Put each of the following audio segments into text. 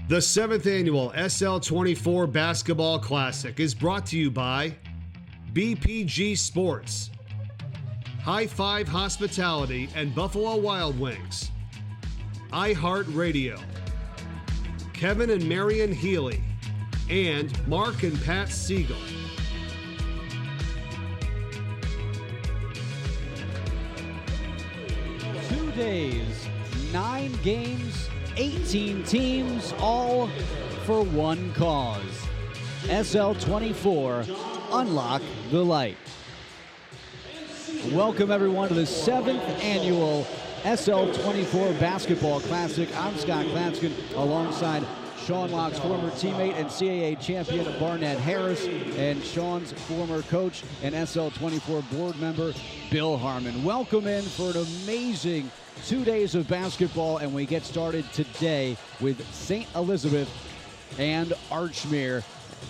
The 7th annual SL24 Basketball Classic is brought to you by BPG Sports, High Five Hospitality and Buffalo Wild Wings, iHeartRadio, Kevin and Marion Healy, and Mark and Pat Siegel. Days, 9 games, 18 teams, all for one cause. SL24, unlock the light. Welcome everyone to the 7th annual SL24 Basketball Classic. I'm Scott Klanskin alongside Sean Locke's former teammate and CAA champion Barnett Harris, and Sean's former coach and SL24 board member Bill Harmon. Welcome in for an amazing 2 days of basketball, and we get started today with St. Elizabeth and Archmere.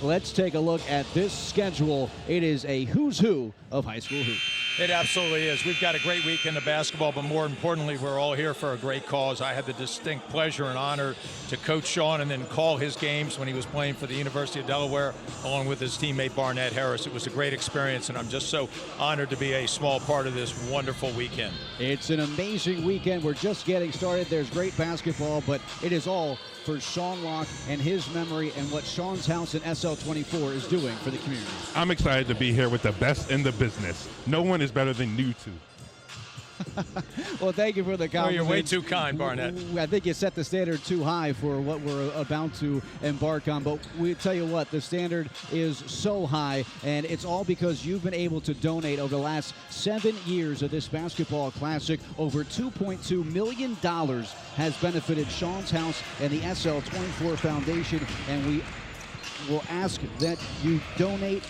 Let's take a look at this schedule. It is a who's who of high school hoops. It absolutely is. We've got a great weekend of basketball, but more importantly, we're all here for a great cause. I had the distinct pleasure and honor to coach Sean and then call his games when he was playing for the University of Delaware, along with his teammate Barnett Harris. It was a great experience, and I'm just so honored to be a small part of this wonderful weekend. It's an amazing weekend. We're just getting started. There's great basketball, but it is all for Sean Locke and his memory and what Sean's House and SL24 is doing for the community. I'm excited to be here with the best in the business. No one is better than you two. Well, thank you for the compliment. Oh, you're way too kind, Barnett. I think you set the standard too high for what we're about to embark on. But we tell you what, the standard is so high, and it's all because you've been able to donate over the last 7 years of this basketball classic. Over $2.2 million has benefited Sean's House and the SL24 Foundation, and we will ask that you donate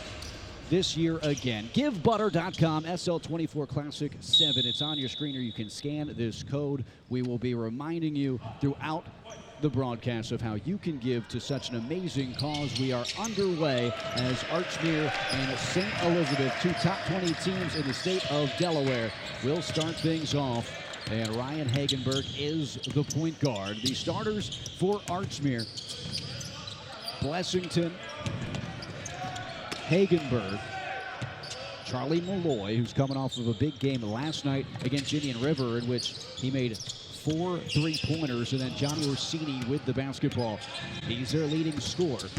this year again. GiveButter.com, SL24 Classic 7. It's on your screen, or you can scan this code. We will be reminding you throughout the broadcast of how you can give to such an amazing cause. We are underway as Archmere and St. Elizabeth, two top 20 teams in the state of Delaware, will start things off. And Ryan Hagenberg is the point guard. The starters for Archmere: Blessington, Hagenberg, Charlie Malloy, who's coming off of a big game last night against Indian River, in which he made 4 3-pointers, and then Johnny Orsini with the basketball. He's their leading scorer.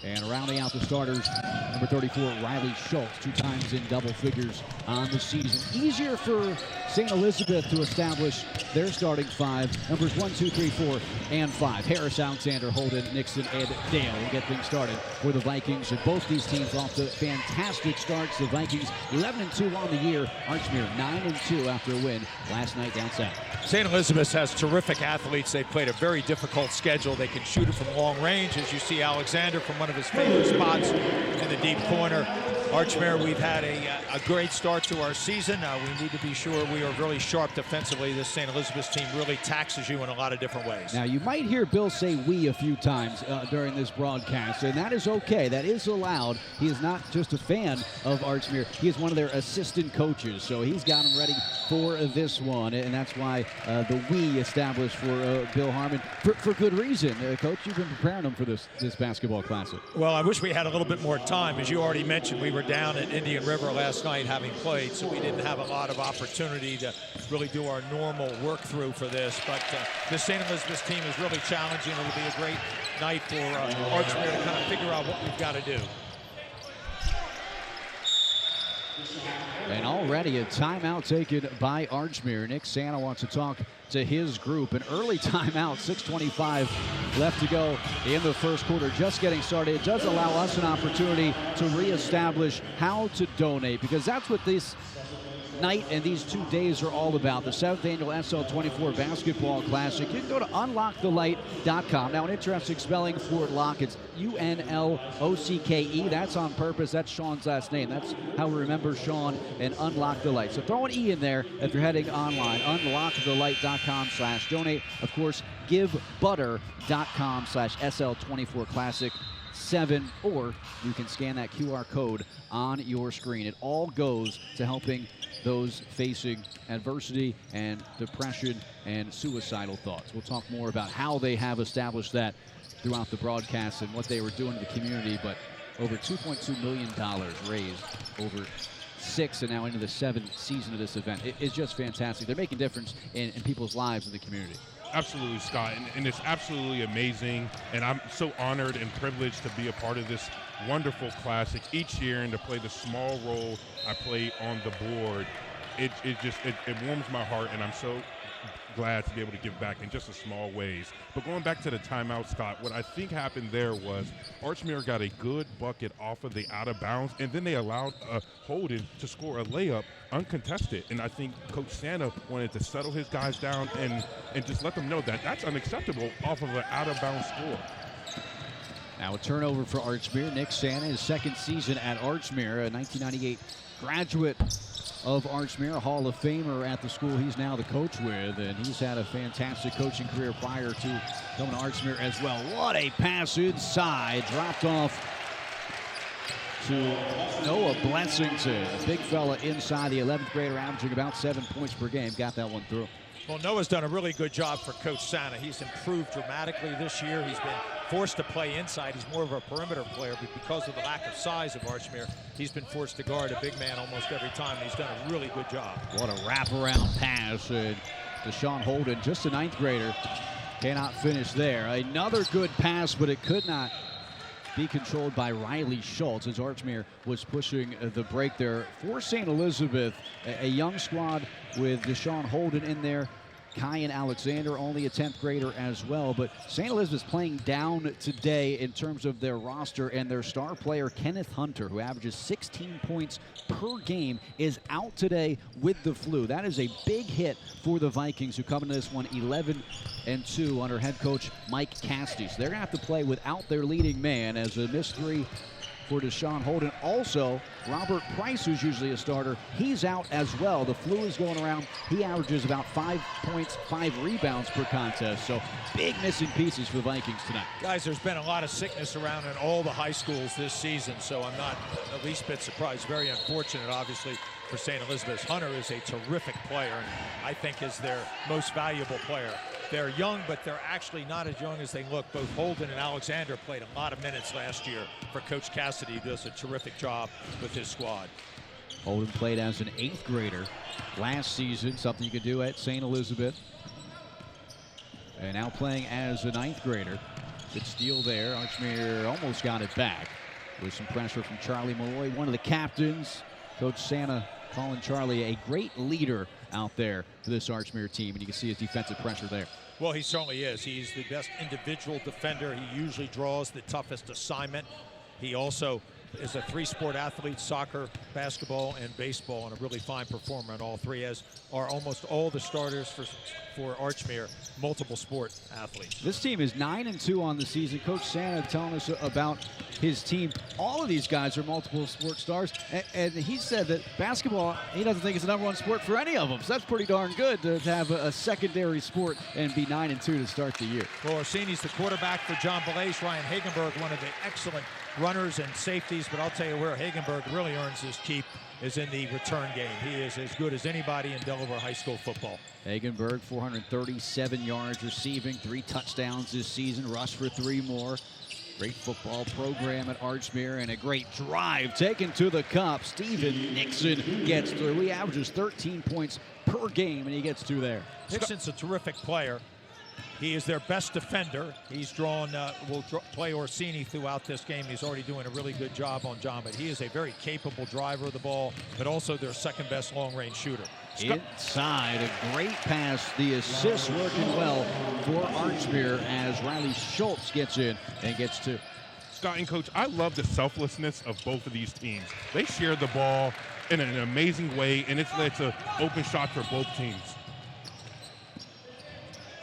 And rounding out the starters, number 34, Riley Schultz, 2 times in double figures on the season. Easier for St. Elizabeth to establish their starting 5. Numbers 1, 2, 3, 4, and 5. Harris, Alexander, Holden, Nixon, and Dale will get things started for the Vikings. And both these teams off to fantastic starts. The Vikings 11-2 on the year. Archmere 9-2 after a win last night down south. St. Elizabeth has terrific athletes. They've played a very difficult schedule. They can shoot it from long range, as you see Alexander from one of his favorite spots in the deep corner. Archmere, we've had a great start to our season. We need to be sure we are really sharp defensively. This St. Elizabeth team really taxes you in a lot of different ways. Now, you might hear Bill say "we" a few times during this broadcast, and that is okay. That is allowed. He is not just a fan of Archmere. He is one of their assistant coaches, so he's got him ready for this one, and that's why the "we" established for Bill Harmon for good reason. Coach, you've been preparing him for this basketball classic. Well, I wish we had a little bit more time. As you already mentioned, we were down at Indian River last night having played, so we didn't have a lot of opportunity to really do our normal work through for this. But the St. Elizabeth team is really challenging. It'll be a great night for Archmere to kind of figure out what we've got to do. And already a timeout taken by Archmere. Nick Santa wants to talk to his group. An early timeout, 6:25 left to go in the first quarter. Just getting started. It does allow us an opportunity to reestablish how to donate, because that's what this night and these 2 days are all about. The 7th annual SL24 Basketball Classic. You can go to unlockthelight.com. Now, an interesting spelling for Locke. It's UNLOCKE. That's on purpose. That's Sean's last name. That's how we remember Sean and Unlock the Light. So throw an E in there if you're heading online. Unlockthelight.com/donate. Of course, givebutter.com/SL24 Classic 7, or you can scan that QR code on your screen. It all goes to helping those facing adversity and depression and suicidal thoughts. We'll talk more about how they have established that throughout the broadcast and what they were doing to the community, but over $2.2 million raised over 6 and now into the 7th season of this event. It's just fantastic. They're making a difference in people's lives in the community. Absolutely, Scott, and it's absolutely amazing, and I'm so honored and privileged to be a part of this wonderful classic each year and to play the small role I play on the board. It warms my heart, and I'm so glad to be able to give back in just a small ways. But going back to the timeout, Scott, what I think happened there was Archmere got a good bucket off of the out of bounds, and then they allowed Holden to score a layup uncontested. And I think Coach Santa wanted to settle his guys down and just let them know that that's unacceptable off of an out of bounds score. Now a turnover for Archmere. Nick Santa, his second season at Archmere, a 1998 graduate of Archmere, a Hall of Famer at the school he's now the coach with, and he's had a fantastic coaching career prior to coming to Archmere as well. What a pass inside, dropped off to Noah Blessington, a big fella inside, the 11th grader, averaging about 7 points per game, got that one through. Well, Noah's done a really good job for Coach Santa. He's improved dramatically this year. He's been forced to play inside. He's more of a perimeter player, but because of the lack of size of Archmere, he's been forced to guard a big man almost every time, and he's done a really good job. What a wraparound pass. Deshaun Holden, just a 9th grader, cannot finish there. Another good pass, but it could not be controlled by Riley Schultz as Archmere was pushing the break there for St. Elizabeth. A young squad with Deshaun Holden in there. Kyan Alexander, only a 10th grader as well. But St. Elizabeth's playing down today in terms of their roster, and their star player, Kenneth Hunter, who averages 16 points per game, is out today with the flu. That is a big hit for the Vikings, who come into this one 11-2 under head coach Mike Castee. So they're going to have to play without their leading man as a missed 3 for Deshaun Holden. Also, Robert Price, who's usually a starter, he's out as well. The flu is going around. He averages about 5 points, 5 rebounds per contest. So big missing pieces for the Vikings tonight. Guys, there's been a lot of sickness around in all the high schools this season, so I'm not the least bit surprised. Very unfortunate, obviously, for St. Elizabeth. Hunter is a terrific player, and I think is their most valuable player. They're young, but they're actually not as young as they look. Both Holden and Alexander played a lot of minutes last year for Coach Castee. He does a terrific job with his squad. Holden played as an 8th grader last season, something you could do at St. Elizabeth. And now playing as a 9th grader. Good steal there. Archmere almost got it back with some pressure from Charlie Malloy, one of the captains. Coach Santa calling Charlie a great leader out there for this Archmere team, and you can see his defensive pressure there. Well, he certainly is. He's the best individual defender. He usually draws the toughest assignment. He also is a 3-sport athlete: soccer, basketball, and baseball, and a really fine performer in all 3, as are almost all the starters for Archmere, multiple sport athletes. This team is 9-2 on the season. Coach Santa telling us about his team. All of these guys are multiple sport stars, and he said that basketball, he doesn't think it's the #1 sport for any of them, so that's pretty darn good to have a secondary sport and be 9-2 to start the year. Well, Orsini's the quarterback for John Belaise. Ryan Hagenberg, one of the excellent runners and safeties, but I'll tell you where Hagenberg really earns his keep is in the return game. He is as good as anybody in Delaware high school football. Hagenberg, 437 yards receiving, 3 touchdowns this season, rushed for 3 more. Great football program at Archmere, and a great drive taken to the cup. Steven Nixon gets through. He averages 13 points per game, and he gets 2 there. Nixon's a terrific player. He is their best defender. He's will play Orsini throughout this game. He's already doing a really good job on John, but he is a very capable driver of the ball, but also their second best long-range shooter. Inside, a great pass. The assist working well for Archmere as Riley Schultz gets in and gets 2. Scott and Coach, I love the selflessness of both of these teams. They share the ball in an amazing way, and it's an open shot for both teams.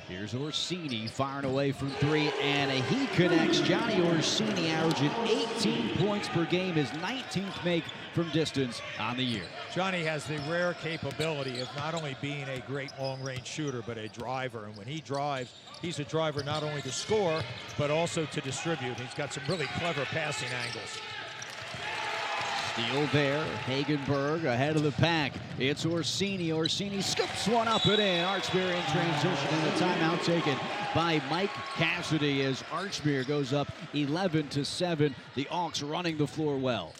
Here's Orsini firing away from 3, and he connects. Johnny Orsini averaging 18 points per game, his 19th make from distance on the year. Johnny has the rare capability of not only being a great long-range shooter, but a driver. And when he drives, he's a driver not only to score, but also to distribute. He's got some really clever passing angles. Steal there. Hagenberg ahead of the pack. It's Orsini. Orsini scoops one up and in. Archmere in transition, and the timeout taken by Mike Cassidy as Archmere goes up 11-7. The Auks running the floor well.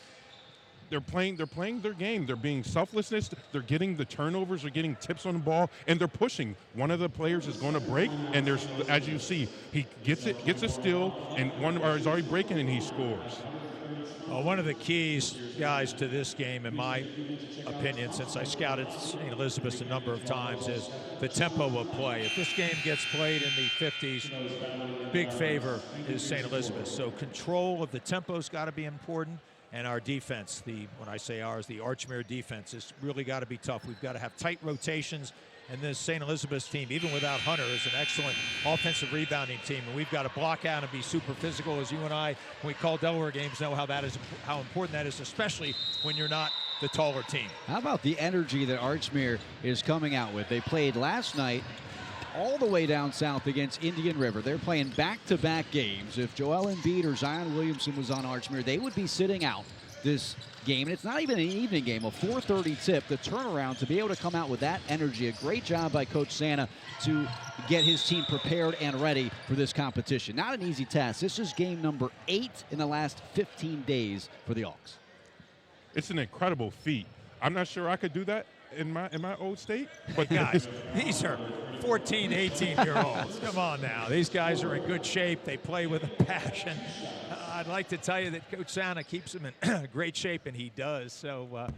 They're playing their game. They're being selflessness. They're getting the turnovers. They're getting tips on the ball, and they're pushing. One of the players is going to break, and there's, as you see, he gets a steal, and one is already breaking, and he scores. One of the keys, guys, to this game, in my opinion, since I scouted St. Elizabeth a number of times, is the tempo of play. If this game gets played in the 50s, big favor is St. Elizabeth. So control of the tempo's got to be important. And our defense, when I say ours, the Archmere defense, has really got to be tough. We've got to have tight rotations. And this St. Elizabeth's team, even without Hunter, is an excellent offensive rebounding team. And we've got to block out and be super physical, as you and I, when we call Delaware games, know how important that is, especially when you're not the taller team. How about the energy that Archmere is coming out with? They played last night all the way down south against Indian River. They're playing back-to-back games. If Joel Embiid or Zion Williamson was on Archmere, they would be sitting out this game. And it's not even an evening game, a 4:30 tip. The turnaround to be able to come out with that energy, a great job by Coach Santa to get his team prepared and ready for this competition. Not an easy task. This is game number 8 in the last 15 days for the Auks. It's an incredible feat. I'm not sure I could do that in my old state, but guys, these are 14, 18-year-olds. Come on now. These guys are in good shape. They play with a passion. I'd like to tell you that Coach Santa keeps them in great shape, and he does. So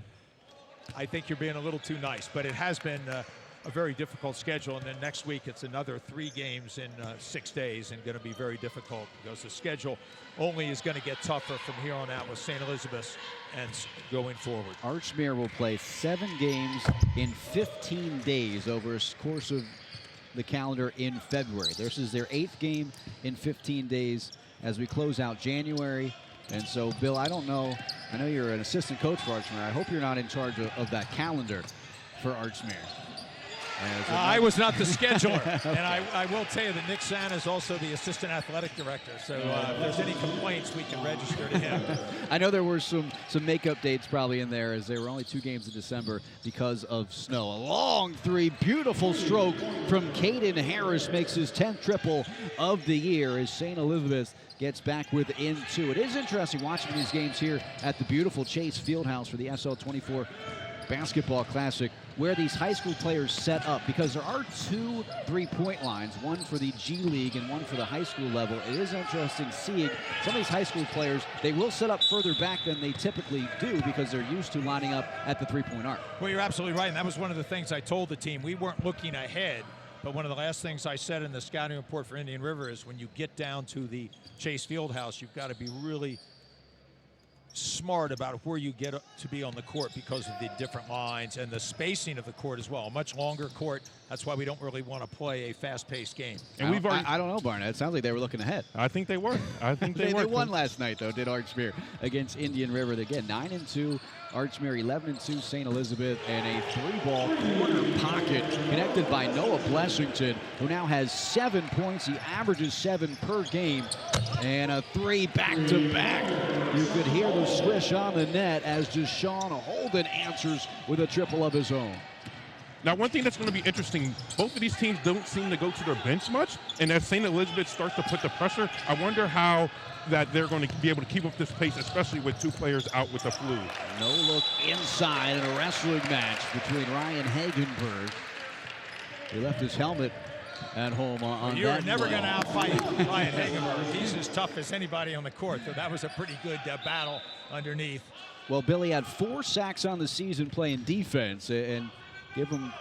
I think you're being a little too nice. But it has been a very difficult schedule. And then next week it's another 3 games in 6 days, and going to be very difficult because the schedule only is going to get tougher from here on out with St. Elizabeth's and going forward. Archmere will play 7 games in 15 days over a course of the calendar in February. This is their 8th game in 15 days as we close out January. And so, Bill, I don't know. I know you're an assistant coach for Archmere. I hope you're not in charge of that calendar for Archmere. I was not the scheduler. And I will tell you that Nick Santa is also the assistant athletic director. So if there's any complaints, we can register to him. I know there were some makeup dates probably in there, as there were only 2 games in December because of snow. A long 3, beautiful stroke from Caden Harris makes his 10th triple of the year as St. Elizabeth gets back within 2. It is interesting watching these games here at the beautiful Chase Fieldhouse for the SL24 Basketball Classic, where these high school players set up, because there are 2 3-point lines, one for the G League and one for the high school level. It is interesting seeing some of these high school players. They will set up further back than they typically do because they're used to lining up at the 3-point arc. Well, you're absolutely right, and that was one of the things I told the team. We weren't looking ahead, but one of the last things I said in the scouting report for Indian River is when you get down to the Chase Fieldhouse, you've got to be really smart about where you get to be on the court because of the different lines and the spacing of the court as well. A much longer court. That's why we don't really want to play a fast-paced game. And I don't know, Barnett. It sounds like they were looking ahead. I think they were. I think they were. They won last night, though, did Archmere against Indian River. Again, 9-2. Archmere 11-2, St. Elizabeth, and a 3-ball corner pocket connected by Noah Blessington, who now has 7 points. He averages 7 per game, and a 3 back-to-back. You could hear the swish on the net as Deshaun Holden answers with a triple of his own. Now, one thing that's going to be interesting, both of these teams don't seem to go to their bench much, and as St. Elizabeth starts to put the pressure, I wonder how that they're going to be able to keep up this pace, especially with 2 players out with the flu. No look inside in a wrestling match between Ryan Hagenberg. He left his helmet at home on You're never going to outfight Ryan Hagenberg. He's as tough as anybody on the court, so that was a pretty good battle underneath. Well, Billy had 4 sacks on the season playing defense, and give him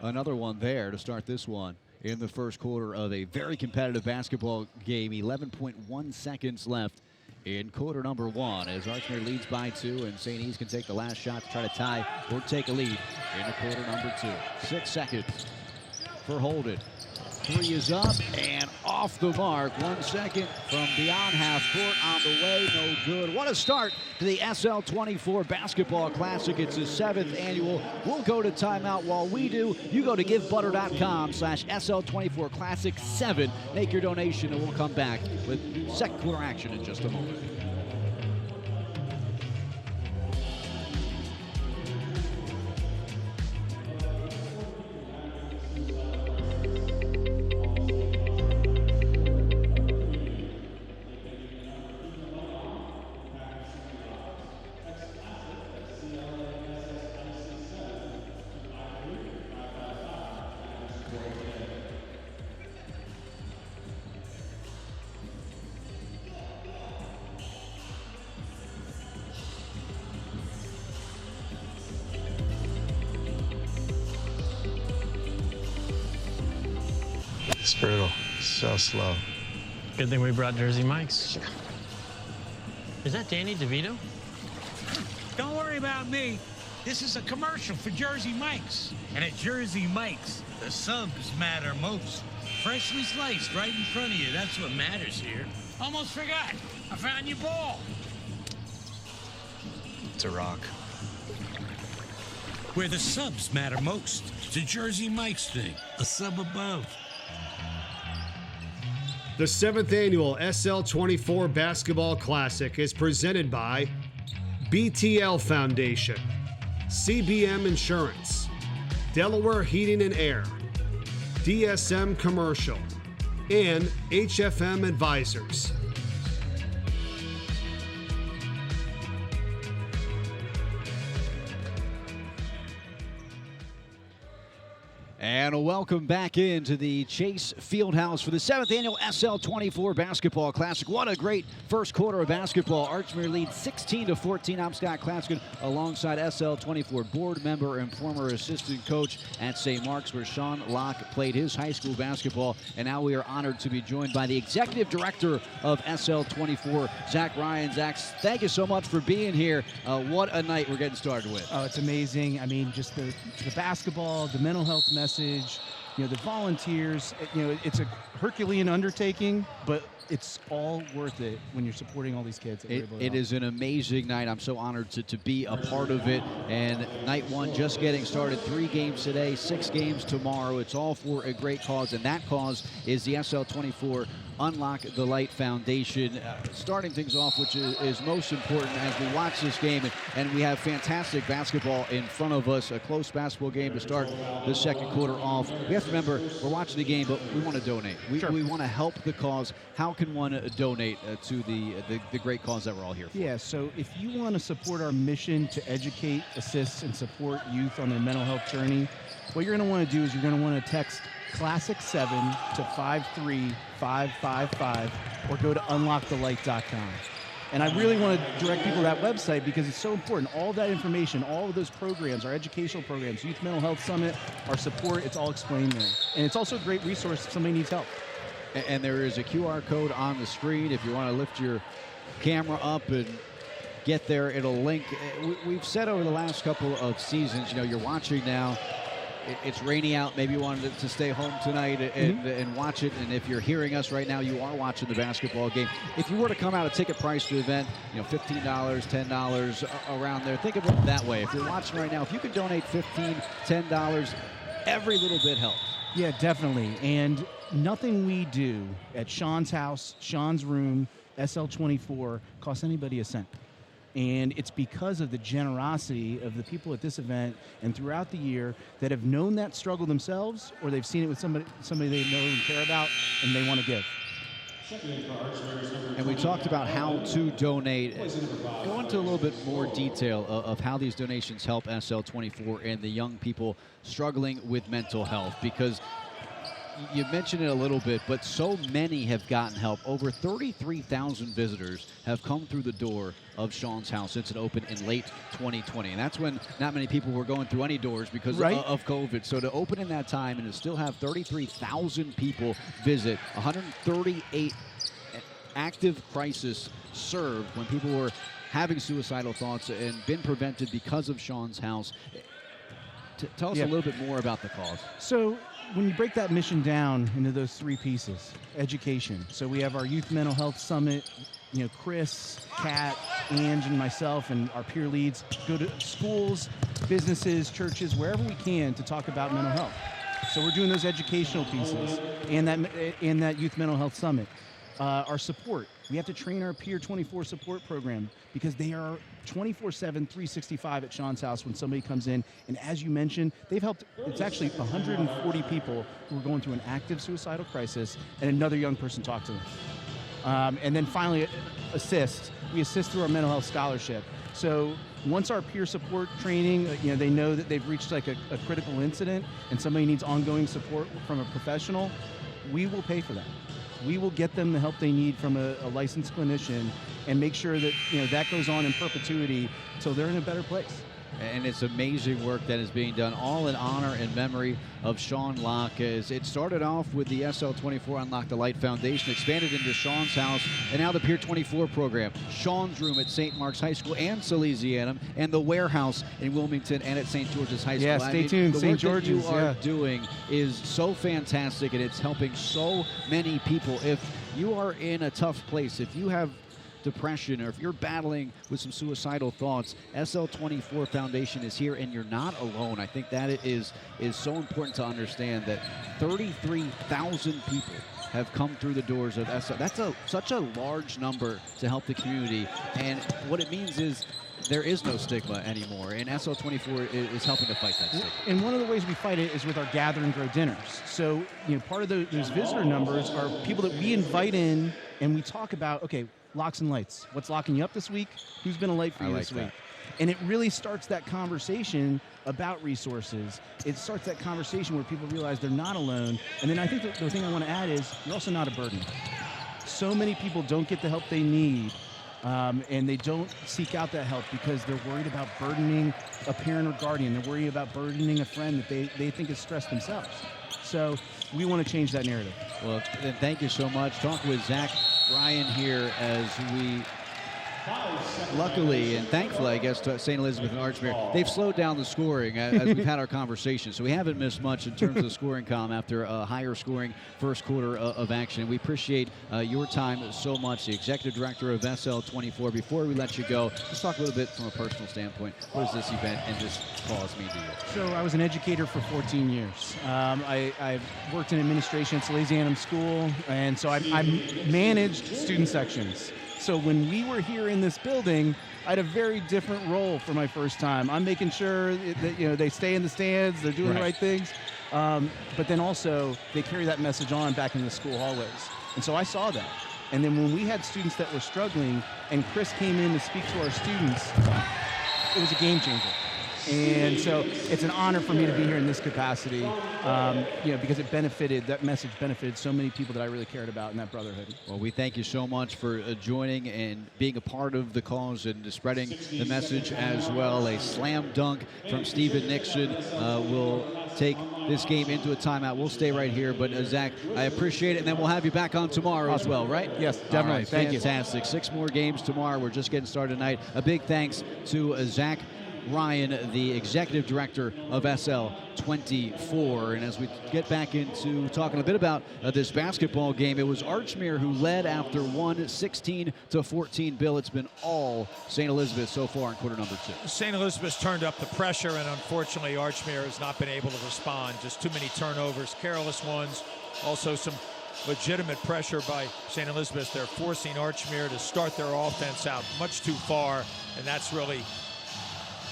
another one there to start this one in the first quarter of a very competitive basketball game. 11.1 seconds left in quarter number 1 as Archmere leads by 2, and St. E's can take the last shot to try to tie or take a lead in the quarter number 2. 6 seconds for Holden. 3 is up and off the mark. 1 second from beyond half court on the way. No good. What a start to the SL24 Basketball Classic. It's the 7th annual. We'll go to timeout. While we do, you go to givebutter.com/SL24 Classic 7. Make your donation, and we'll come back with second quarter action in just a moment. It's brutal. So slow. Good thing we brought Jersey Mike's. Is that Danny DeVito? Don't worry about me. This is a commercial for Jersey Mike's. And at Jersey Mike's, the subs matter most. Freshly sliced right in front of you. That's what matters here. Almost forgot. I found your ball. It's a rock. Where the subs matter most. It's a Jersey Mike's thing. A sub above. The 7th annual SL24 Basketball Classic is presented by BTL Foundation, CBM Insurance, Delaware Heating and Air, DSM Commercial, and HFM Advisors. And welcome back into the Chase Fieldhouse for the 7th annual SL24 Basketball Classic. What a great first quarter of basketball. Archmere leads 16-14. I'm Scott Klaskin alongside SL24 board member and former assistant coach at St. Mark's, where Sean Locke played his high school basketball. And now we are honored to be joined by the executive director of SL24, Zach Ryan. Zach, thank you so much for being here. What a night we're getting started with. Oh, it's amazing. I mean, just the basketball, the mental health message, the volunteers, it's a Herculean undertaking, but it's all worth it when you're supporting all these kids. It is an amazing night. I'm so honored to be a part of it. And night one just getting started. 3 games today, 6 games tomorrow. It's all for a great cause, and that cause is the SL24 Unlock the Light Foundation. Starting things off, which is most important as we watch this game, and we have fantastic basketball in front of us, a close basketball game to start the second quarter off. We have to remember, we're watching the game, but we want to donate. We want to help the cause. How can one donate to the great cause that we're all here for? Yeah, so if you want to support our mission to educate, assist, and support youth on their mental health journey, what you're going to want to do is you're going to want to text Classic 7 to 53555 or go to unlockthelight.com. And I really want to direct people to that website because it's so important. All of that information, all of those programs, our educational programs, Youth Mental Health Summit, our support, it's all explained there. And it's also a great resource if somebody needs help. And there is a QR code on the screen. If you want to lift your camera up and get there, it'll link. We've said over the last couple of seasons, you're watching now. It's rainy out. Maybe you wanted to stay home tonight and watch it. And if you're hearing us right now, you are watching the basketball game. If you were to come out a ticket price to the event, $15, $10, around there, think of it that way. If you're watching right now, if you could donate $15, $10, every little bit helps. Yeah, definitely. And nothing we do at Sean's house, Sean's room, SL24, costs anybody a cent. And it's because of the generosity of the people at this event and throughout the year that have known that struggle themselves, or they've seen it with somebody they know and care about, and they want to give. And we talked about how to donate. Go into a little bit more detail of how these donations help SL24 and the young people struggling with mental health, because you mentioned it a little bit, but so many have gotten help. Over 33,000 visitors have come through the door of Sean's house since it opened in late 2020. And that's when not many people were going through any doors because of COVID. So to open in that time and to still have 33,000 people visit, 138 active crisis served when people were having suicidal thoughts and been prevented because of Sean's house. Tell us a little bit more about the cause. So when you break that mission down into those 3 pieces, education. So we have our Youth Mental Health Summit. Chris, Kat, Ange, and myself and our peer leads go to schools, businesses, churches, wherever we can to talk about mental health. So we're doing those educational pieces and that Youth Mental Health Summit. Our support. We have to train our Peer 24 support program because they are 24/7, 365 at Sean's house when somebody comes in. And as you mentioned, they've helped, it's actually 140 people who are going through an active suicidal crisis, and another young person talked to them. And then finally, assist. We assist through our mental health scholarship. So once our peer support training, they know that they've reached like a critical incident and somebody needs ongoing support from a professional, we will pay for that. We will get them the help they need from a licensed clinician and make sure that that goes on in perpetuity till they're in a better place. And it's amazing work that is being done, all in honor and memory of Sean Locke. As it started off with the SL24 Unlock the Light Foundation, expanded into Sean's house, and now the Pier 24 program, Sean's room at St. Mark's High School and Salesianum, and the warehouse in Wilmington and at St. George's High School. Yeah, stay tuned. The St. work George's, that you are doing is so fantastic, and it's helping so many people. If you are in a tough place, if you have depression, or if you're battling with some suicidal thoughts, SL24 Foundation is here, and you're not alone. I think that is so important to understand that 33,000 people have come through the doors of SL. That's such a large number to help the community, and what it means is there is no stigma anymore, and SL24 is helping to fight that stigma. And one of the ways we fight it is with our Gather and Grow dinners. So, part of those visitor numbers are people that we invite in, and we talk about, okay, locks and lights. What's locking you up this week? Who's been a light for you this week? And it really starts that conversation about resources. It starts that conversation where people realize they're not alone. And then I think the thing I want to add is you're also not a burden. So many people don't get the help they need, and they don't seek out that help because they're worried about burdening a parent or guardian. They're worried about burdening a friend that they think is stressed themselves. So we want to change that narrative. Well, then thank you so much. Talking with Zach Ryan here as we, luckily and thankfully, I guess, to St. Elizabeth and Archmere, they've slowed down the scoring as we've had our conversation. So we haven't missed much in terms of the scoring column after a higher scoring first quarter of action. We appreciate your time so much, the Executive Director of SL24. Before we let you go, let's talk a little bit from a personal standpoint. What does this event and this cause mean to you? So I was an educator for 14 years. I worked in administration at Salesianum School, and so I managed student sections. So when we were here in this building, I had a very different role for my first time. I'm making sure that they stay in the stands, they're doing the right things, but then also they carry that message on back in the school hallways. And so I saw that. And then when we had students that were struggling, and Chris came in to speak to our students, it was a game changer. And so it's an honor for me to be here in this capacity, because that message benefited so many people that I really cared about in that brotherhood. Well, we thank you so much for joining and being a part of the cause and spreading the message as well. A slam dunk from Stephen Nixon will take this game into a timeout. We'll stay right here, but Zach, I appreciate it, and then we'll have you back on tomorrow as well, right? Yes, definitely. All right, thank you. Fantastic. 6 more games tomorrow. We're just getting started tonight. A big thanks to Zach Ryan, the Executive Director of SL24. And as we get back into talking a bit about this basketball game, it was Archmere who led after one 16-14. Bill, it's been all St. Elizabeth so far in quarter number 2. St. Elizabeth's turned up the pressure, and unfortunately Archmere has not been able to respond. Just too many turnovers, careless ones, also some legitimate pressure by St. Elizabeth. They're forcing Archmere to start their offense out much too far, and that's really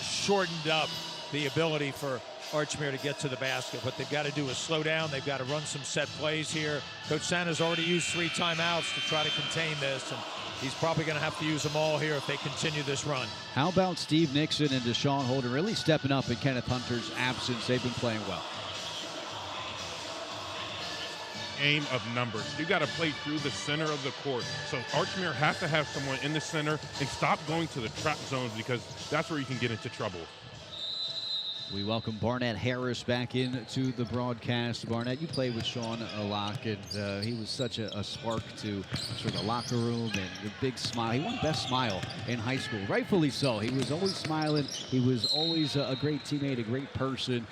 shortened up the ability for Archmere to get to the basket. What they've got to do is slow down. They've got to run some set plays here. Coach Santa's already used 3 timeouts to try to contain this, and he's probably going to have to use them all here if they continue this run. How about Steve Nixon and Deshaun Holden really stepping up in Kenneth Hunter's absence? They've been playing well. Game of numbers. You got to play through the center of the court. So Archmere has to have someone in the center and stop going to the trap zones, because that's where you can get into trouble. We welcome Barnett Harris back into the broadcast. Barnett, you played with Sean Locke, and he was such a spark to sort of the locker room and the big smile. He won Best Smile in high school, rightfully so. He was always smiling. He was always a great teammate, a great person.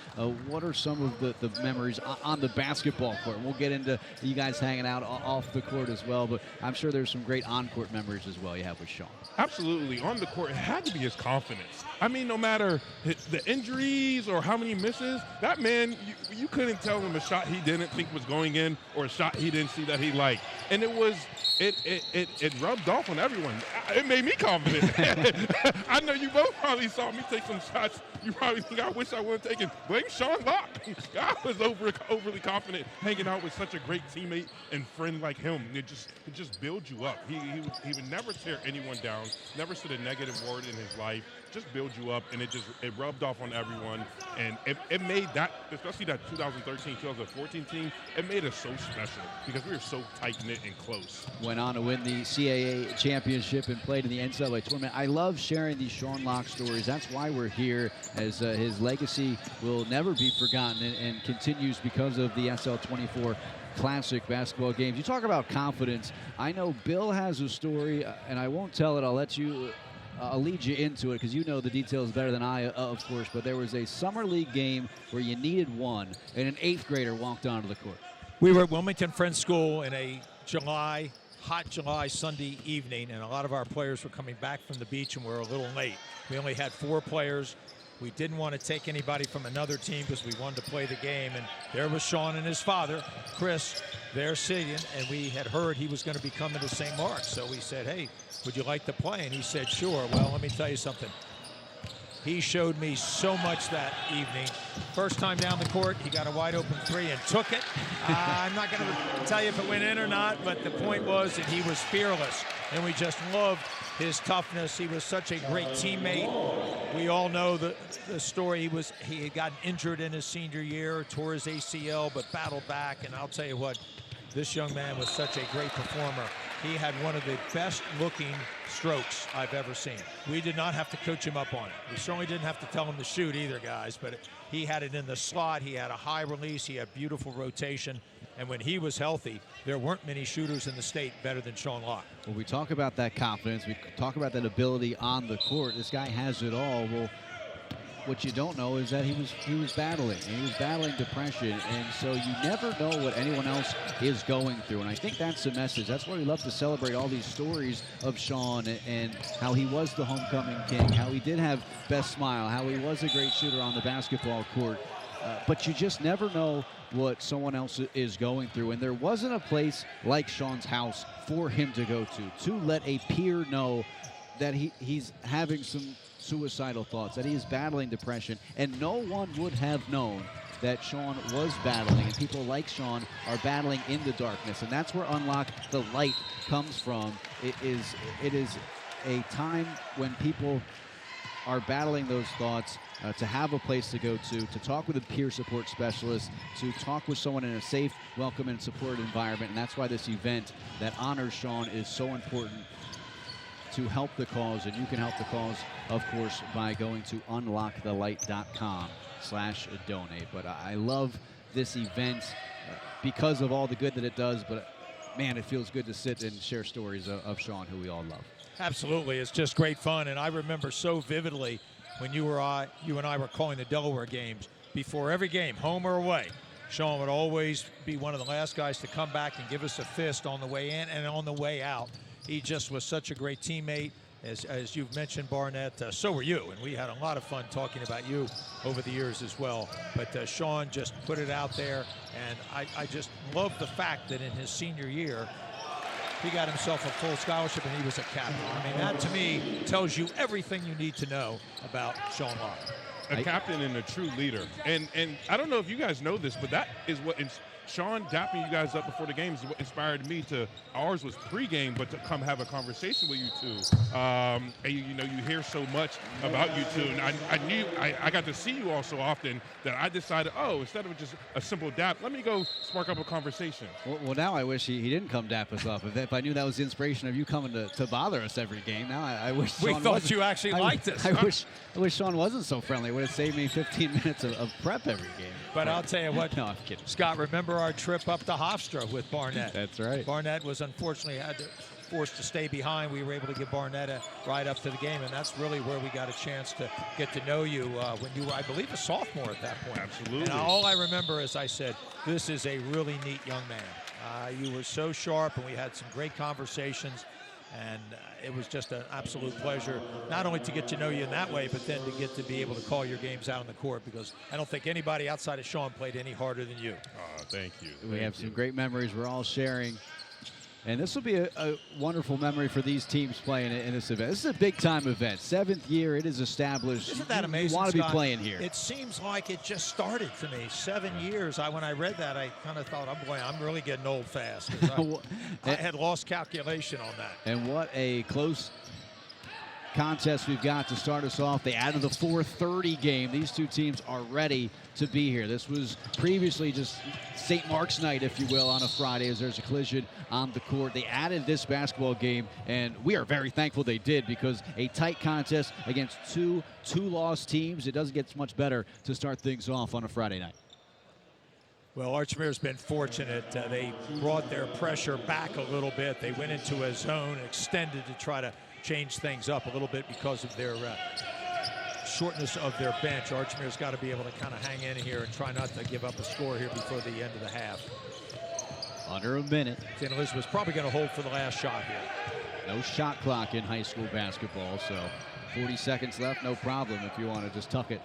What are some of the memories on the basketball court? We'll get into you guys hanging out off the court as well, but I'm sure there's some great on-court memories as well you have with Sean. Absolutely. On the court, it had to be his confidence. I mean, no matter the injuries or how many misses, that man, you couldn't tell him a shot he didn't think was going in or a shot he didn't see that he liked. And it rubbed off on everyone. It made me confident. I know you both probably saw me take some shots. You probably think I wish I would have taken. Blame Sean Locke. I was overly confident hanging out with such a great teammate and friend like him. It just builds you up. He would never tear anyone down, never said a negative word in his life. Just build you up, and it rubbed off on everyone. And it made that, especially that 2013, 2014 team, it made us so special because we were so tight-knit and close. Went on to win the CAA championship and played in the NCAA tournament. I love sharing these Sean Locke stories. That's why we're here, as his legacy will never be forgotten and continues because of the SL24 Classic basketball games. You talk about confidence. I know Bill has a story, and I won't tell it. I'll lead you into it because you know the details better than I, of course. But there was a summer league game where you needed one, and an 8th grader walked onto the court. We were at Wilmington Friends School in a hot July Sunday evening, and a lot of our players were coming back from the beach, and we were a little late. We only had 4 players. We didn't want to take anybody from another team because we wanted to play the game. And there was Sean and his father, Chris, there sitting, and we had heard he was going to be coming to St. Mark's. So we said, hey, would you like to play? And he said, sure. Well, let me tell you something. He showed me so much that evening. First time down the court, he got a wide open 3 and took it. I'm not going to tell you if it went in or not, but the point was that he was fearless, and we just loved his toughness. He was such a great teammate. We all know the story. He had gotten injured in his senior year, tore his ACL, but battled back. And I'll tell you what, this young man was such a great performer. He had one of the best looking strokes I've ever seen. We did not have to coach him up on it. We certainly didn't have to tell him to shoot either, guys, but he had it in the slot. He had a high release. He had beautiful rotation. And when he was healthy, there weren't many shooters in the state better than Sean Locke. Well, we talk about that confidence. We talk about that ability on the court. This guy has it all. Well, what you don't know is that he was battling. And he was battling depression, and so you never know what anyone else is going through. And I think that's the message. That's why we love to celebrate all these stories of Sean and how he was the homecoming king, how he did have best smile, how he was a great shooter on the basketball court. But you just never know what someone else is going through. And there wasn't a place like Sean's house for him to go to let a peer know that he's having some suicidal thoughts, that he is battling depression. And no one would have known that Sean was battling, and people like Sean are battling in the darkness. And that's where Unlock the Light comes from. It is a time when people are battling those thoughts, to have a place to go to talk with a peer support specialist, to talk with someone in a safe, welcome, and supported environment. And that's why this event that honors Sean is so important to help the cause. And you can help the cause, of course, by going to unlockthelight.com/donate. But I love this event because of all the good that it does. But man, it feels good to sit and share stories of Sean, who we all love. Absolutely. It's just great fun. And I remember so vividly when you and I were calling the Delaware games, before every game, home or away, Sean would always be one of the last guys to come back and give us a fist on the way in and on the way out. He just was such a great teammate. As you've mentioned, Barnett, so were you. And we had a lot of fun talking about you over the years as well. But Sean just put it out there. And I just love the fact that in his senior year, he got himself a full scholarship and he was a captain. I mean, that to me tells you everything you need to know about Sean Locke. A captain and a true leader. And I don't know if you guys know this, but that is what Sean dapping you guys up before the games is what inspired me to. Ours was pregame, but to come have a conversation with you two. And you hear so much about you two, and I knew I got to see you all so often that I decided, instead of just a simple dap, let me go spark up a conversation. Well, now I wish he didn't come dap us up. If I knew that was the inspiration of you coming to bother us every game, now I wish Sean we thought you actually liked us. I wish Sean wasn't so friendly. It would have saved me 15 minutes of prep every game. But I'll tell you what, no, I'm kidding. Scott, remember our trip up to Hofstra with Barnett? That's right. Barnett was unfortunately forced to stay behind. We were able to give Barnett a ride up to the game, and that's really where we got a chance to get to know you when you were, I believe, a sophomore at that point. Absolutely. And all I remember is I said, this is a really neat young man. You were so sharp, and we had some great conversations. And it was just an absolute pleasure, not only to get to know you in that way, but then to get to be able to call your games out on the court, because I don't think anybody outside of Sean played any harder than you. Thank you. We have some great memories we're all sharing. And this will be a wonderful memory for these teams playing in this event. This is a big-time event. 7th year, it is established. Isn't that amazing, You want to be Scott? playing here. It seems like it just started to me. 7 years. When I read that, I kind of thought, oh boy, I'm really getting old fast. I had lost calculation on that. And what a close contest we've got to start us off. They added the 4:30 game. These two teams are ready to be here. This was previously just St. Mark's night, if you will, on a Friday as there's a collision on the court. They added this basketball game, and we are very thankful they did, because a tight contest against two-loss teams, it doesn't get much better to start things off on a Friday night. Well, Archmere's been fortunate. They brought their pressure back a little bit. They went into a zone, extended to try to change things up a little bit because of their shortness of their bench. Archmere's got to be able to kind of hang in here and try not to give up a score here before the end of the half. Under a minute. St. Elizabeth's probably going to hold for the last shot here. No shot clock in high school basketball, so 40 seconds left, no problem if you want to just tuck it.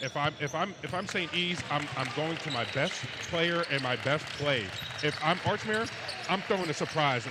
If I'm St. E's, I'm going to my best player and my best play. If I'm Archmere, I'm throwing a surprise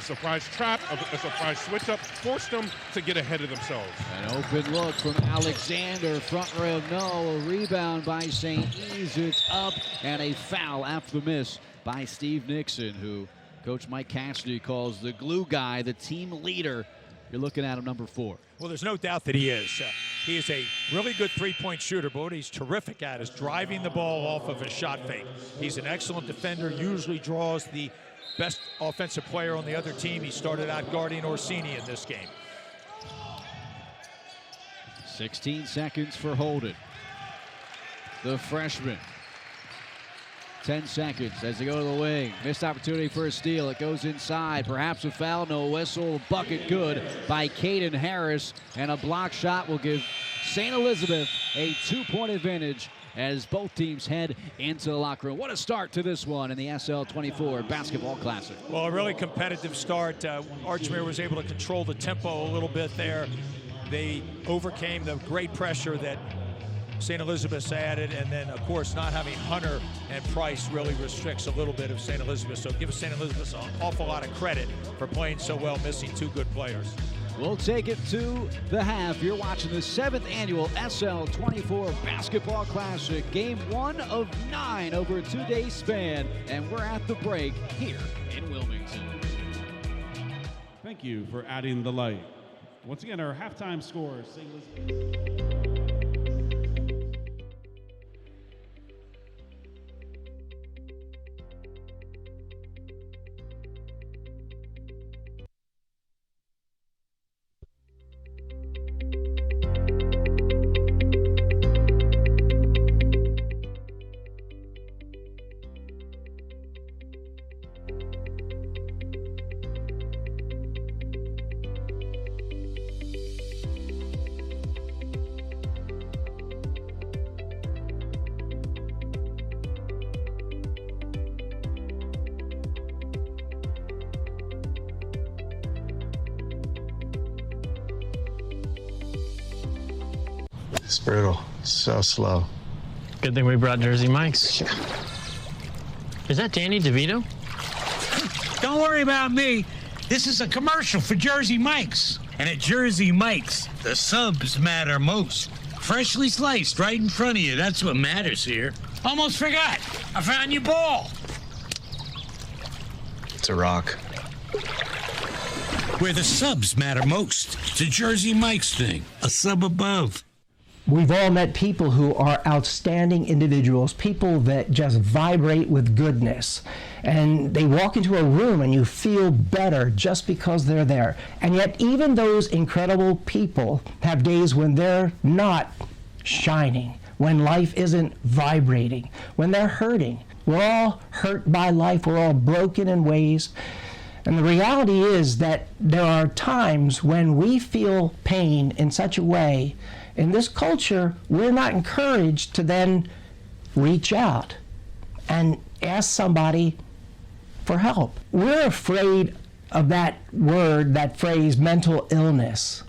trap, a surprise switch up, force them to get ahead of themselves. An open look from Alexander, front rim, no, a rebound by St. E's, it's up, and a foul after the miss by Steve Nixon, who Coach Mike Cassidy calls the glue guy, the team leader. You're looking at him, number 4. Well, there's no doubt that he is. He is a really good three-point shooter, but what he's terrific at is driving the ball off of a shot fake. He's an excellent defender, usually draws the best offensive player on the other team. He started out guarding Orsini in this game. 16 seconds for Holden, the freshman. 10 seconds as they go to the wing. Missed opportunity for a steal. It goes inside. Perhaps a foul. No whistle. Bucket good by Caden Harris. And a block shot will give St. Elizabeth a 2-point advantage as both teams head into the locker room. What a start to this one in the SL24 Basketball Classic. Well, a really competitive start. Archmere was able to control the tempo a little bit there. They overcame the great pressure that St. Elizabeth's added, and then, of course, not having Hunter and Price really restricts a little bit of St. Elizabeth. So give St. Elizabeth an awful lot of credit for playing so well, missing 2 good players. We'll take it to the half. You're watching the 7th annual SL24 Basketball Classic, game 1 of 9 over a 2-day span, and we're at the break here in Wilmington. Thank you for adding the light. Once again, our halftime scores, St. Elizabeth. It's brutal. So slow. Good thing we brought Jersey Mike's. Is that Danny DeVito? Don't worry about me. This is a commercial for Jersey Mike's. And at Jersey Mike's, the subs matter most. Freshly sliced right in front of you. That's what matters here. Almost forgot. I found your ball. It's a rock. Where the subs matter most. It's a Jersey Mike's thing. A sub above. We've all met people who are outstanding individuals, people that just vibrate with goodness. And they walk into a room and you feel better just because they're there. And yet even those incredible people have days when they're not shining, when life isn't vibrating, when they're hurting. We're all hurt by life. We're all broken in ways. And the reality is that there are times when we feel pain in such a way. In this culture, we're not encouraged to then reach out and ask somebody for help. We're afraid of that word, that phrase, mental illness,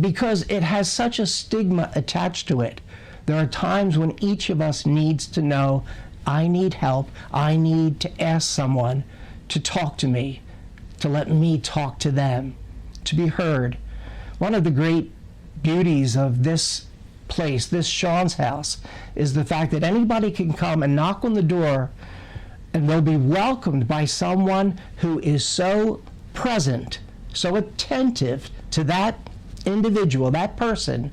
because it has such a stigma attached to it. There are times when each of us needs to know, I need help. I need to ask someone to talk to me, to let me talk to them, to be heard. One of the great beauties of this place, this Sean's house, is the fact that anybody can come and knock on the door and they'll be welcomed by someone who is so present, so attentive to that individual, that person,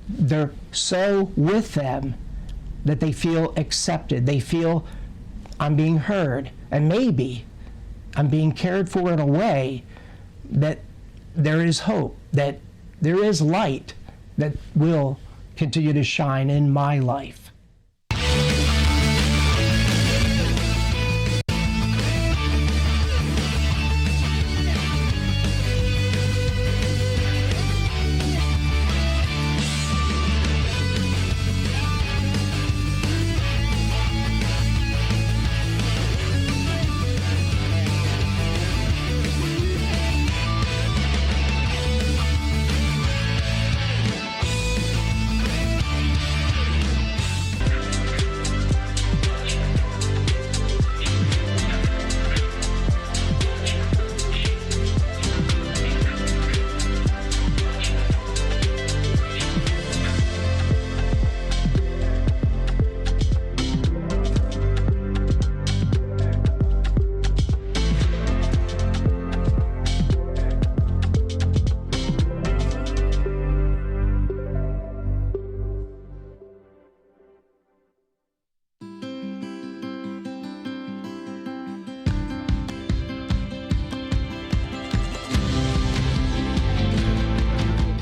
they're so with them that they feel accepted. They feel I'm being heard, and maybe I'm being cared for in a way that there is hope, that there is light that will continue to shine in my life.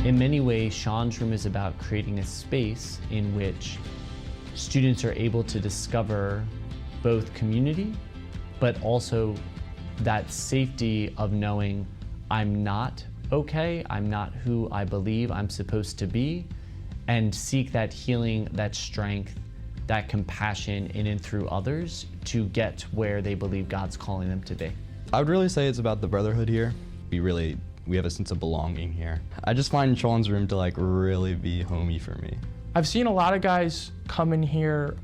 In many ways, Sean's Room is about creating a space in which students are able to discover both community, but also that safety of knowing I'm not okay, I'm not who I believe I'm supposed to be, and seek that healing, that strength, that compassion in and through others to get where they believe God's calling them to be. I would really say it's about the brotherhood here. We have a sense of belonging here. I just find Sean's Room to like really be homey for me. I've seen a lot of guys come in here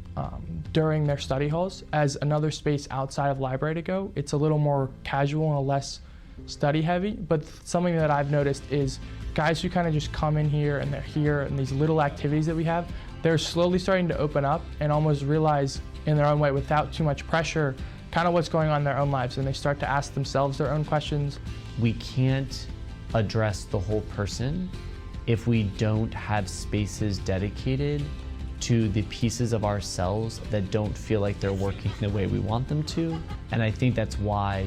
during their study halls as another space outside of library to go. It's a little more casual and less study heavy, but something that I've noticed is guys who kind of just come in here and they're here and these little activities that we have, they're slowly starting to open up and almost realize in their own way without too much pressure kind of what's going on in their own lives, and they start to ask themselves their own questions. We can't address the whole person if we don't have spaces dedicated to the pieces of ourselves that don't feel like they're working the way we want them to. And I think that's why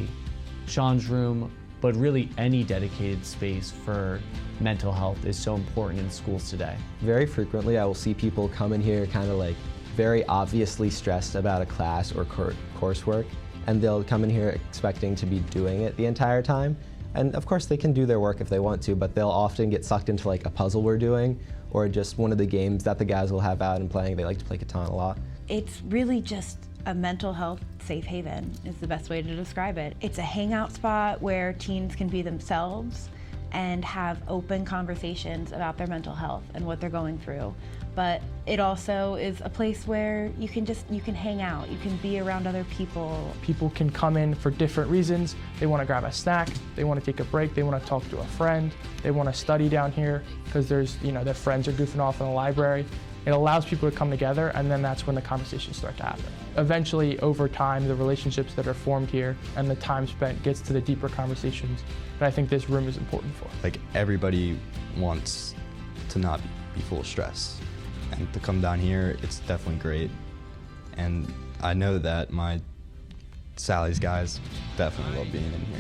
Sean's Room, but really any dedicated space for mental health is so important in schools today. Very frequently I will see people come in here kind of like very obviously stressed about a class or coursework, and they'll come in here expecting to be doing it the entire time. And of course they can do their work if they want to, but they'll often get sucked into like a puzzle we're doing or just one of the games that the guys will have out and playing. They like to play Catan a lot. It's really just a mental health safe haven is the best way to describe it. It's a hangout spot where teens can be themselves and have open conversations about their mental health and what they're going through. But it also is a place where you can hang out, you can be around other people. People can come in for different reasons. They want to grab a snack, they want to take a break, they want to talk to a friend, they want to study down here because there's, their friends are goofing off in the library. It allows people to come together, and then that's when the conversations start to happen. Eventually, over time, the relationships that are formed here and the time spent gets to the deeper conversations that I think this room is important for. Like, everybody wants to not be full of stress. And to come down here, it's definitely great. And I know that my Sally's guys definitely love being in here.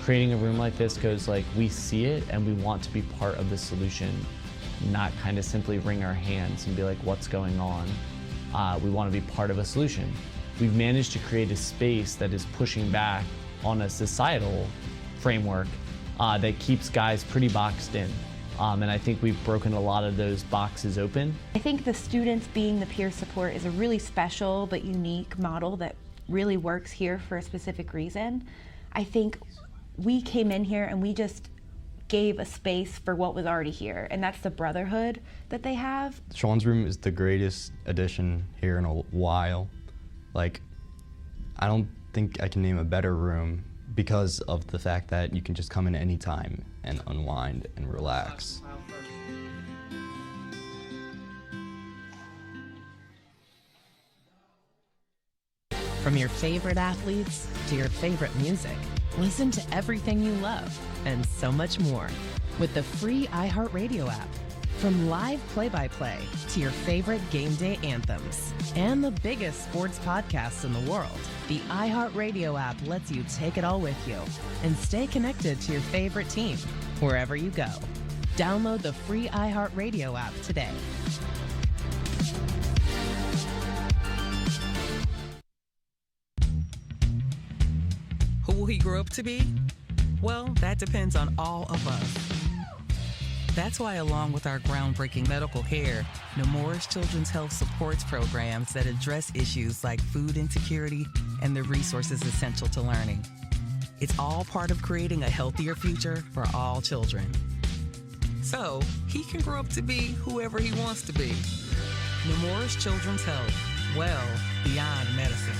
Creating a room like this goes like, we see it and we want to be part of the solution, not kind of simply wring our hands and be like, what's going on? We want to be part of a solution. We've managed to create a space that is pushing back on a societal framework that keeps guys pretty boxed in. And I think we've broken a lot of those boxes open. I think the students being the peer support is a really special but unique model that really works here for a specific reason. I think we came in here and we just gave a space for what was already here, and that's the brotherhood that they have. Sean's Room is the greatest addition here in a while. Like, I don't think I can name a better room because of the fact that you can just come in any time and unwind and relax. From your favorite athletes to your favorite music, Listen to everything you love and so much more with the free iHeartRadio app. From live play-by-play to your favorite game day anthems and the biggest sports podcasts in the world, the iHeartRadio app lets you take it all with you and stay connected to your favorite team wherever you go. Download the free iHeartRadio app today. Who will he grow up to be? Well, that depends on all of us. That's why, along with our groundbreaking medical care, Nemours Children's Health supports programs that address issues like food insecurity and the resources essential to learning. It's all part of creating a healthier future for all children. So, he can grow up to be whoever he wants to be. Nemours Children's Health, well beyond medicine.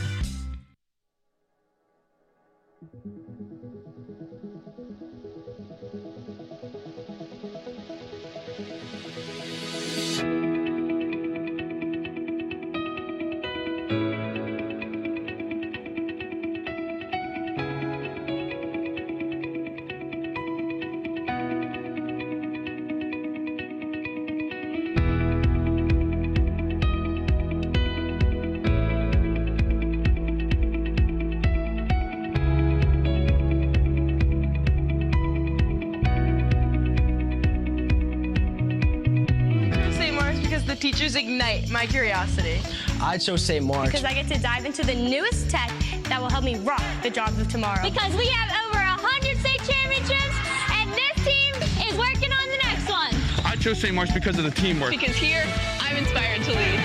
Teachers ignite my curiosity. I chose St. Mark's because I get to dive into the newest tech that will help me rock the jobs of tomorrow. Because we have over 100 state championships, and this team is working on the next one. I chose St. Mark's because of the teamwork. Because here, I'm inspired to lead.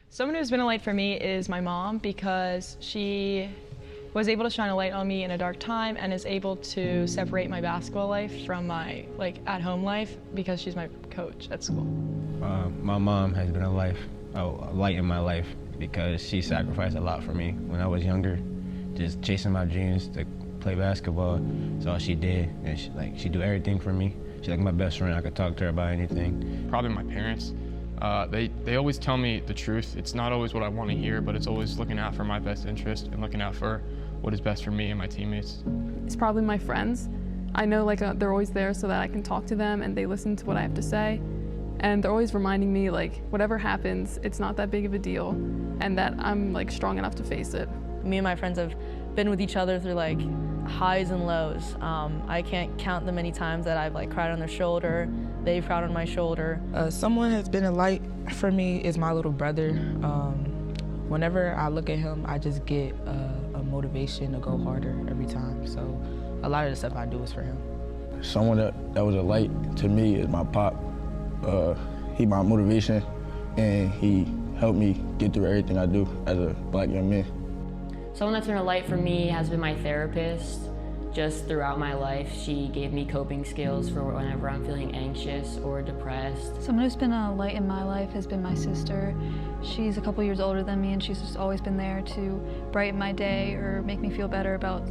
Someone who's been a light for me is my mom, because she was able to shine a light on me in a dark time and is able to separate my basketball life from my at-home life, because she's my coach at school. My mom has been a light in my life, because she sacrificed a lot for me when I was younger, just chasing my dreams to play basketball. That's all she did, and she do everything for me. She's like my best friend. I could talk to her about anything. Probably my parents. They always tell me the truth. It's not always what I want to hear, but it's always looking out for my best interest and looking out for what is best for me and my teammates. It's probably my friends. I know they're always there so that I can talk to them and they listen to what I have to say. And they're always reminding me whatever happens, it's not that big of a deal, and that I'm strong enough to face it. Me and my friends have been with each other through highs and lows. I can't count the many times that I've cried on their shoulder, they've cried on my shoulder. Someone has been a light for me is my little brother. Whenever I look at him, I just get a motivation to go harder every time. So a lot of the stuff I do is for him. Someone that was a light to me is my pop. He my motivation, and he helped me get through everything I do as a black young man. Someone that's been a light for me has been my therapist. Just throughout my life, she gave me coping skills for whenever I'm feeling anxious or depressed. Someone who's been a light in my life has been my sister. She's a couple years older than me, and she's just always been there to brighten my day or make me feel better about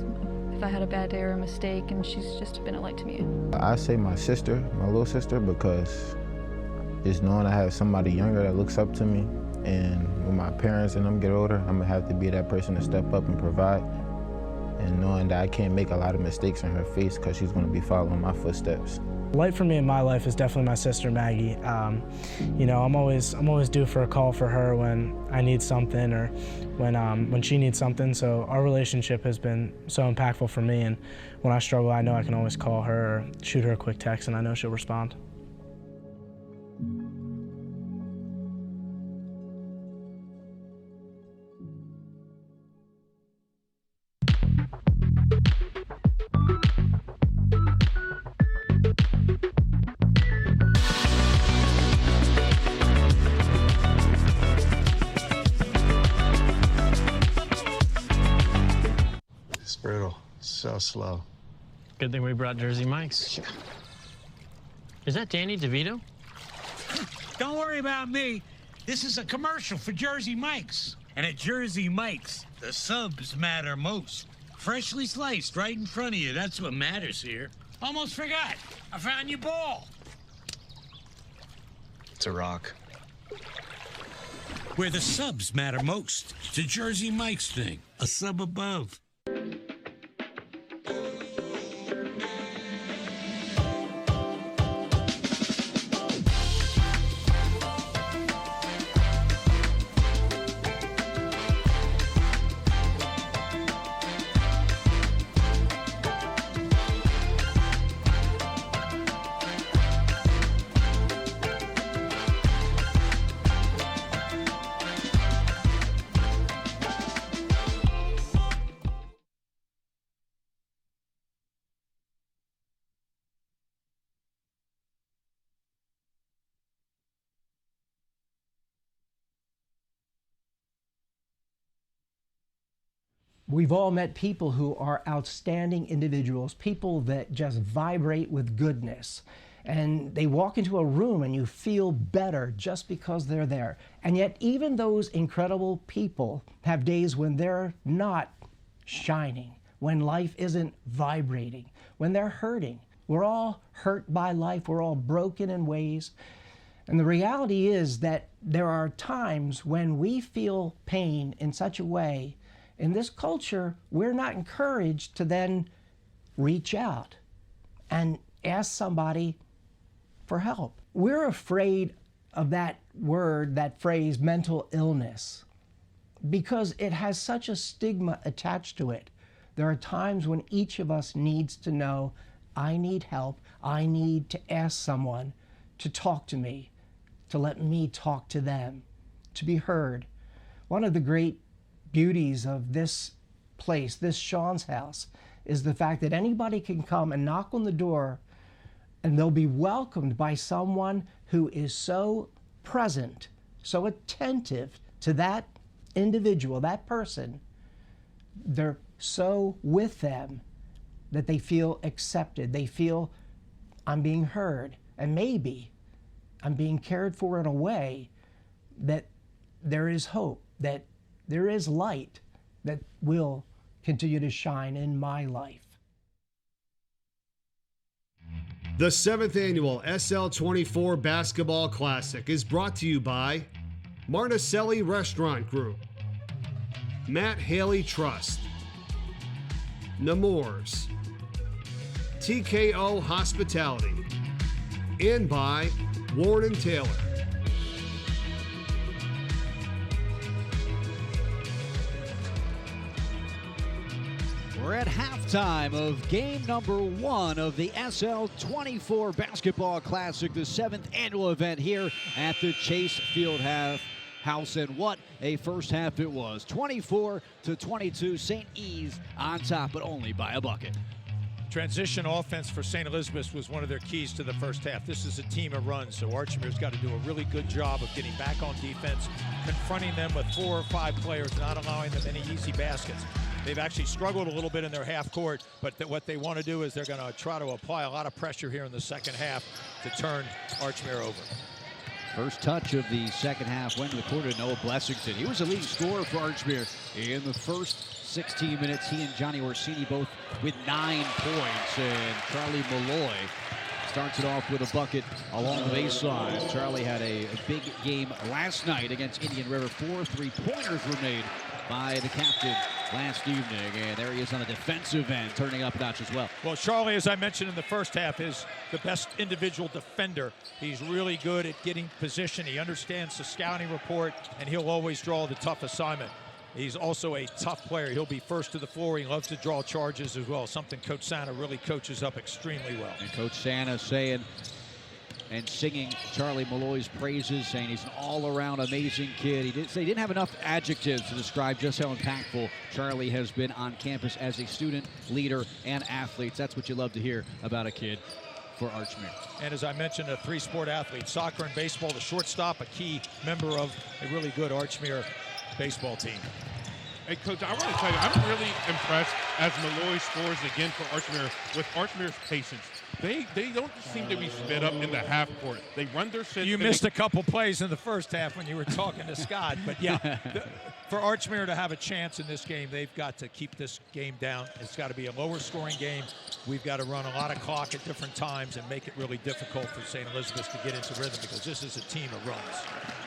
if I had a bad day or a mistake, and she's just been a light to me. I say my sister, my little sister, because just knowing I have somebody younger that looks up to me, and when my parents and them get older, I'm gonna have to be that person to step up and provide. And knowing that I can't make a lot of mistakes in her face because she's going to be following my footsteps. Light for me in my life is definitely my sister Maggie. I'm always due for a call for her when I need something or when she needs something. So our relationship has been so impactful for me. And when I struggle, I know I can always call her or shoot her a quick text, and I know she'll respond. Brutal. So slow. Good thing we brought Jersey Mike's. Is that Danny DeVito? Don't worry about me. This is a commercial for Jersey Mike's. And at Jersey Mike's, the subs matter most. Freshly sliced right in front of you. That's what matters here. Almost forgot. I found your ball. It's a rock. Where the subs matter most. It's a Jersey Mike's thing. a sub above. We've all met people who are outstanding individuals, people that just vibrate with goodness. And they walk into a room and you feel better just because they're there. And yet even those incredible people have days when they're not shining, when life isn't vibrating, when they're hurting. We're all hurt by life. We're all broken in ways. And the reality is that there are times when we feel pain in such a way. In this culture, we're not encouraged to then reach out and ask somebody for help. We're afraid of that word, that phrase, mental illness, because it has such a stigma attached to it. There are times when each of us needs to know, I need help. I need to ask someone to talk to me, to let me talk to them, to be heard. One of the great beauties of this place, this Sean's house, is the fact that anybody can come and knock on the door and they'll be welcomed by someone who is so present, so attentive to that individual, that person. They're so with them that they feel accepted. They feel, I'm being heard, and maybe I'm being cared for in a way that there is hope, that there is light that will continue to shine in my life. The 7th annual SL24 Basketball Classic is brought to you by Marticelli Restaurant Group, Matt Haley Trust, Nemours, TKO Hospitality, and by Warren & Taylor. We're at halftime of game number 1 of the SL24 Basketball Classic, the 7th annual event here at the Chase Field House. And what a first half it was. 24-22, St. E's on top, but only by a bucket. Transition offense for St. Elizabeth was one of their keys to the first half. This is a team of runs, so Archmere's got to do a really good job of getting back on defense, confronting them with 4 or 5 players, not allowing them any easy baskets. They've actually struggled a little bit in their half court, but what they want to do is they're going to try to apply a lot of pressure here in the second half to turn Archmere over. First touch of the second half went to the court to Noah Blessington. He was the leading scorer for Archmere in the first 16 minutes. He and Johnny Orsini both with 9 points, and Charlie Malloy starts it off with a bucket along the baseline. Charlie had a big game last night against Indian River. 4 3-pointers were made by the captain last evening, and there he is on the defensive end, turning up a notch as well. Well, Charlie, as I mentioned in the first half, is the best individual defender. He's really good at getting position. He understands the scouting report, and he'll always draw the tough assignment. He's also a tough player. He'll be first to the floor. He loves to draw charges as well, something Coach Santa really coaches up extremely well. And Coach Santa saying and singing Charlie Malloy's praises, saying he's an all-around amazing kid. He did say he didn't have enough adjectives to describe just how impactful Charlie has been on campus as a student, leader, and athlete. That's what you love to hear about a kid for Archmere. And as I mentioned, a 3-sport athlete, soccer and baseball, the shortstop, a key member of a really good Archmere baseball team. Hey, Coach, I want to tell you, I'm really impressed as Malloy scores again for Archmere with Archmere's patience. They don't seem to be sped up in the half court. They run their shit. You missed a couple plays in the first half when you were talking to Scott. But, yeah, for Archmere to have a chance in this game, they've got to keep this game down. It's got to be a lower-scoring game. we've got to run a lot of clock at different times and make it really difficult for St. Elizabeth to get into rhythm, because this is a team of runs.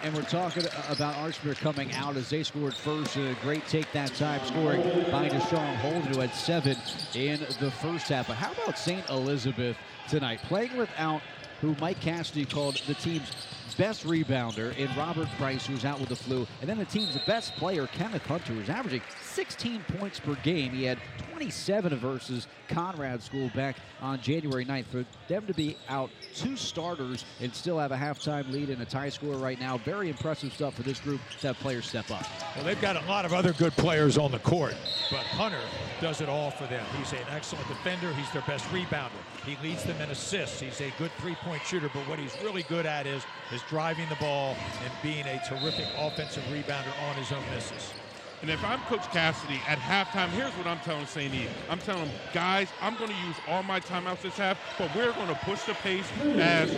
And we're talking about Archmere coming out as they scored first. A great take that time, scoring by Deshaun Holden, who had 7 in the first half. But how about St. Elizabeth tonight, playing without who Mike Cassidy called the team's best rebounder in Robert Price, who's out with the flu, and then the team's best player, Kenneth Hunter, who's averaging 16 points per game. He had 27 versus Conrad School back on January 9th. For them to be out 2 starters and still have a halftime lead and a tie score right now, very impressive stuff for this group to have players step up. Well, they've got a lot of other good players on the court, but Hunter does it all for them. He's an excellent defender. He's their best rebounder. He leads them in assists. He's a good three-point shooter, but what he's really good at is driving the ball and being a terrific offensive rebounder on his own misses. And if I'm Coach Cassidy at halftime, here's what I'm telling St. Eve. I'm telling them, guys, I'm going to use all my timeouts this half, but we're going to push the pace as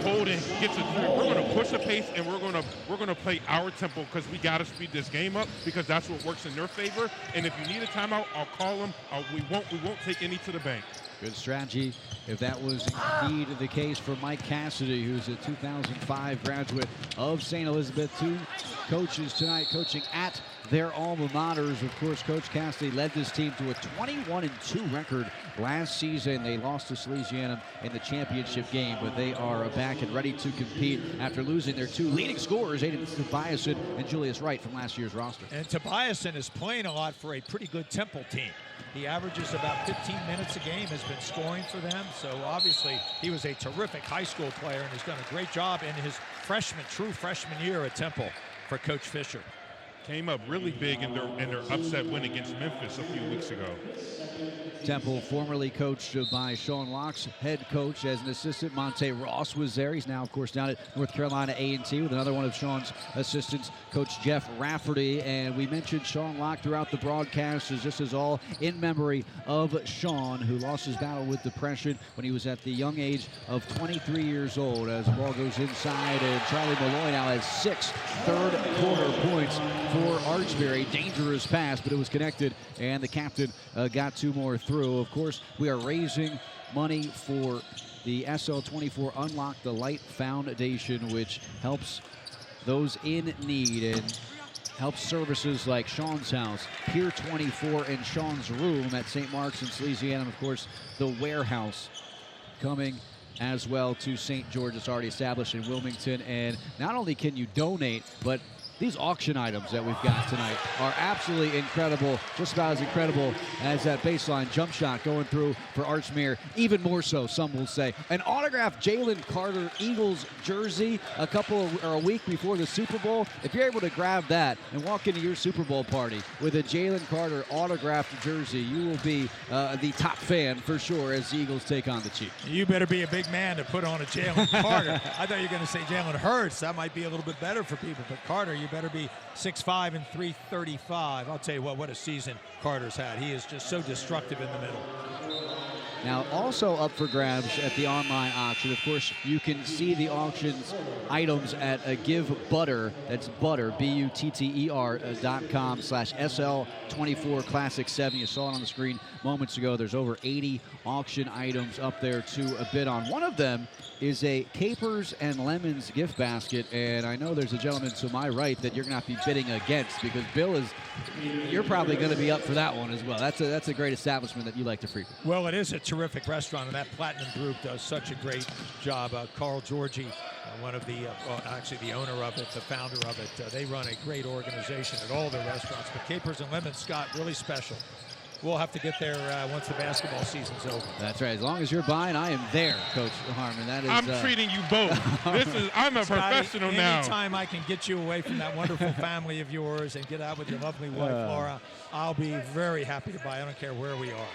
Holden gets it. We're going to push the pace, and we're going to play our tempo, because we got to speed this game up, because that's what works in their favor. And if you need a timeout, I'll call them. We won't take any to the bank. Good strategy, if that was indeed the case for Mike Cassidy, who's a 2005 graduate of St. Elizabeth. 2 coaches tonight coaching at their alma maters. Of course, Coach Cassidy led this team to a 21-2 record last season. They lost to Salesianum in the championship game, but they are back and ready to compete after losing their 2 leading scorers, Aiden Tobiasen and Julius Wright, from last year's roster. And Tobiasen is playing a lot for a pretty good Temple team. He averages about 15 minutes a game, has been scoring for them. So obviously he was a terrific high school player and has done a great job in his true freshman year at Temple for Coach Fisher. Came up really big in their upset win against Memphis a few weeks ago. Temple, formerly coached by Sean Locke's head coach as an assistant. Monte Ross was there. He's now, of course, down at North Carolina A&T with another one of Sean's assistants, Coach Jeff Rafferty. And we mentioned Sean Locke throughout the broadcast, as this is all in memory of Sean, who lost his battle with depression when he was at the young age of 23 years old. As the ball goes inside, and Charlie Malloy now has 6 third-quarter points for Archmere. A dangerous pass, but it was connected, and the captain got 2 more through. Of course, we are raising money for the SL24 Unlock the Light Foundation, which helps those in need and helps services like Sean's House, Pier 24, and Sean's Room at St. Mark's and Salesianum. Of course, the Warehouse coming as well to St. George. It's already established in Wilmington. And not only can you donate, but these auction items that we've got tonight are absolutely incredible, just about as incredible as that baseline jump shot going through for Archmere, even more so, some will say. An autographed Jalen Carter Eagles jersey a week before the Super Bowl. If you're able to grab that and walk into your Super Bowl party with a Jalen Carter autographed jersey, you will be the top fan for sure as the Eagles take on the Chiefs. You better be a big man to put on a Jalen Carter. I thought you were going to say Jalen Hurts. That might be a little bit better for people, but Carter, you better be 6'5" and 335. I'll tell you what a season Carter's had. He is just so destructive in the middle. Now, also up for grabs at the online auction. Of course, you can see the auction's items at Give Butter. That's butter, butter.com/SL24 Classic 7. You saw it on the screen moments ago. There's over 80 auction items up there to bid on. One of them is a Capers and Lemons gift basket, and I know there's a gentleman to my right that you're going to have to be bidding against, because Bill you're probably going to be up for that one as well. That's a great establishment that you like to frequent. Well, it is a terrific restaurant, and that Platinum Group does such a great job. Carl Georgie, one of the, actually the owner of it, the founder of it, they run a great organization at all their restaurants. But Capers and Lemons, Scott, really special. We'll have to get there once the basketball season's over. That's right. As long as you're buying, I am there, Coach Harmon. That is. I'm treating you both. I'm a Scotty, professional now. Anytime I can get you away from that wonderful family of yours and get out with your lovely wife, Laura, I'll be very happy to buy. I don't care where we are.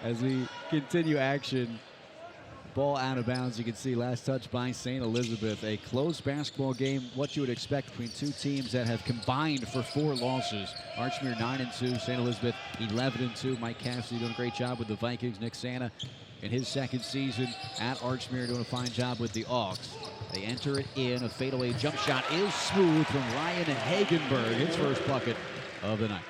As we continue action, ball out of bounds. You can see last touch by St. Elizabeth. A close basketball game, what you would expect between two teams that have combined for 4 losses. Archmere 9-2, St. Elizabeth 11-2. Mike Cassidy doing a great job with the Vikings. Nick Santa in his second season at Archmere doing a fine job with the Auks. They enter it in. A fadeaway jump shot is smooth from Ryan Hagenberg. His first bucket of the night.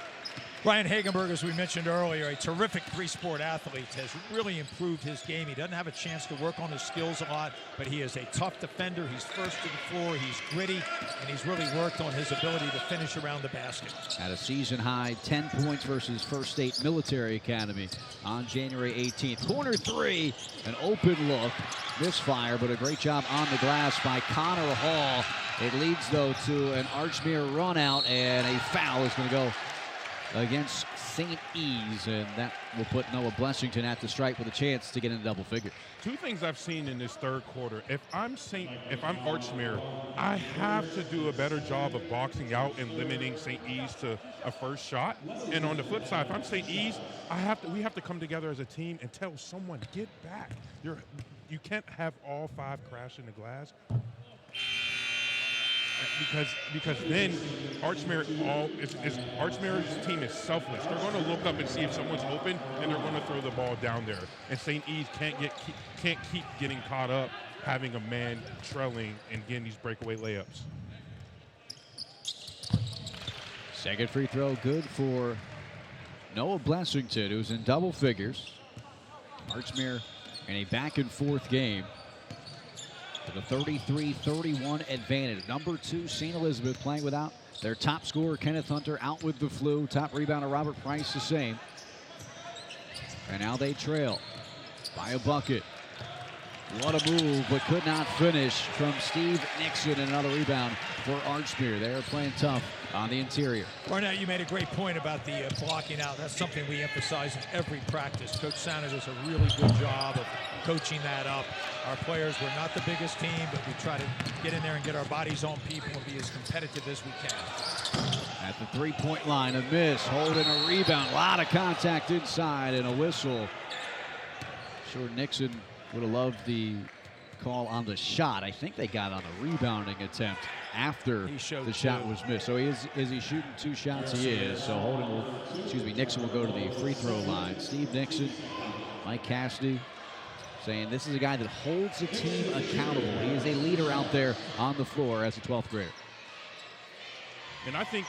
Ryan Hagenberg, as we mentioned earlier, a terrific three-sport athlete, has really improved his game. He doesn't have a chance to work on his skills a lot, but he is a tough defender. He's first to the floor, he's gritty, and he's really worked on his ability to finish around the basket. At a season-high 10 points versus First State Military Academy on January 18th. Corner three, an open look, misfire, but a great job on the glass by Connor Hall. It leads, though, to an Archmere run-out, and a foul is going to go against St. E's, and that will put Noah Blessington at the stripe with a chance to get into double figures. Two things I've seen in this third quarter. If I'm Archmere, I have to do a better job of boxing out and limiting St. E's to a first shot. And on the flip side, if I'm St. E's, we have to come together as a team and tell someone, get back. You can't have all five crash in the glass. Because then Archmere's team is selfless. They're going to look up and see if someone's open, and they're going to throw the ball down there. And St. E's can't keep getting caught up having a man trailing and getting these breakaway layups. Second free throw good for Noah Blessington, who's in double figures. Archmere in a back-and-forth game. The 33-31 advantage. Number 2, St. Elizabeth playing without their top scorer, Kenneth Hunter, out with the flu. Top rebounder, Robert Price, the same. And now they trail by a bucket. What a move, but could not finish from Steve Nixon. And another rebound for Archmere. They are playing tough on the interior. Barnett, you made a great point about the blocking out. That's something we emphasize in every practice. Coach Sanders does a really good job of coaching that up. Our players, we're not the biggest team, but we try to get in there and get our bodies on people and be as competitive as we can. At the three-point line, a miss, holding a rebound. A lot of contact inside and a whistle. Sure, Nixon would have loved the call on the shot. I think they got on the rebounding attempt after the shot was missed. So is he shooting 2 shots? Yes, he is. So Nixon will go to the free throw line. Steve Nixon, Mike Cassidy, saying this is a guy that holds the team accountable. He is a leader out there on the floor as a 12th grader. And I think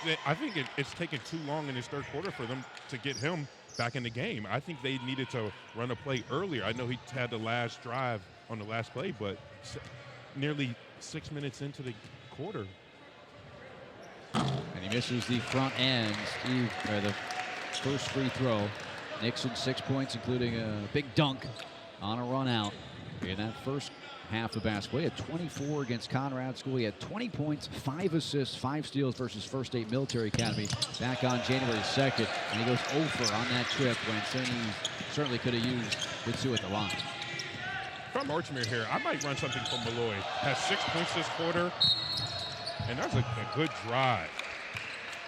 it's taken too long in this third quarter for them to get him back in the game. I think they needed to run a play earlier. I know he had the last drive on the last play, but nearly 6 minutes into the quarter. And he misses the front end. The first free throw. Nixon 6 points, including a big dunk on a run out in that first half of basketball. He had 24 against Conrad School. He had 20 points, 5 assists, 5 steals versus First State Military Academy back on January 2nd. And he goes over on that trip when St. E's certainly could have used the 2 at the line. If I'm Archmere here, I might run something from Malloy. Has 6 points this quarter, and that's a good drive.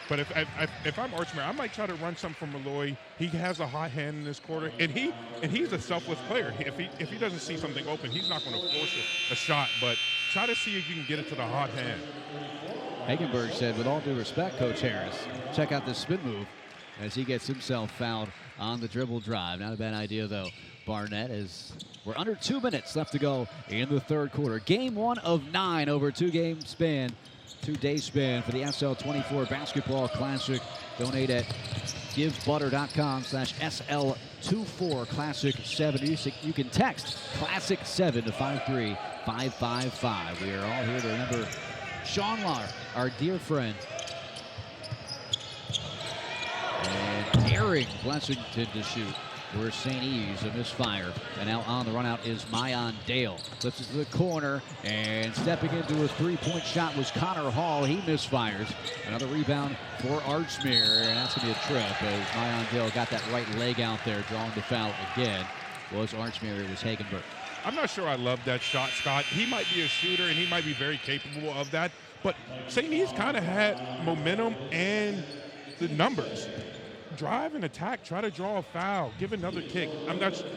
But if I'm Archmere, I might try to run something from Malloy. He has a hot hand in this quarter, and he's a selfless player. If he doesn't see something open, he's not going to force a shot. But try to see if you can get it to the hot hand. Hagenberg said, with all due respect, Coach Harris, check out this spin move as he gets himself fouled on the dribble drive. Not a bad idea, though, Barnett, as we're under 2 minutes left to go in the third quarter. Game 1 of 9 over a 2-game span. 2-day span for the SL24 Basketball Classic. Donate at givebutter.com/SL24 Classic 7. You can text Classic 7 to 53555. We are all here to remember Sean Lahr, our dear friend. And airing Blessington to shoot. Where's St. E's, a misfire. And now on the run out is Mayan Dale. Flips it to the corner, and stepping into a three-point shot was Connor Hall. He misfires. Another rebound for Archmere, and that's going to be a trip as Mayan Dale got that right leg out there, drawing the foul again. Was Archmere, it was Hagenberg. I'm not sure I love that shot, Scott. He might be a shooter, and he might be very capable of that, but St. E's kind of had momentum and the numbers. Drive and attack, try to draw a foul, give another kick.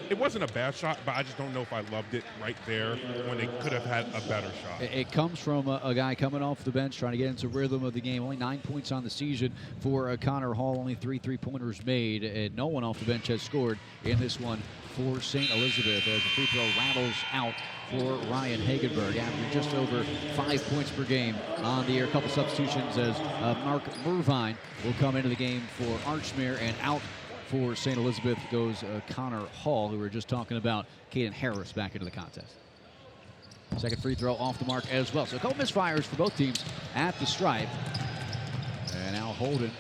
It wasn't a bad shot, but I just don't know if I loved it right there when they could have had a better shot. It comes from a guy coming off the bench trying to get into rhythm of the game. Only 9 points on the season for Connor Hall, only 3 3-pointers made, and no one off the bench has scored in this one for St. Elizabeth as the free throw rattles out for Ryan Hagenberg, averaging just over 5 points per game on the year. A couple substitutions as Mark Mervine will come into the game for Archmere. Archmere, and out for St. Elizabeth goes Connor Hall, who we were just talking about. Caden Harris back into the contest. Second free throw off the mark as well. So a couple misfires for both teams at the stripe. And now Holden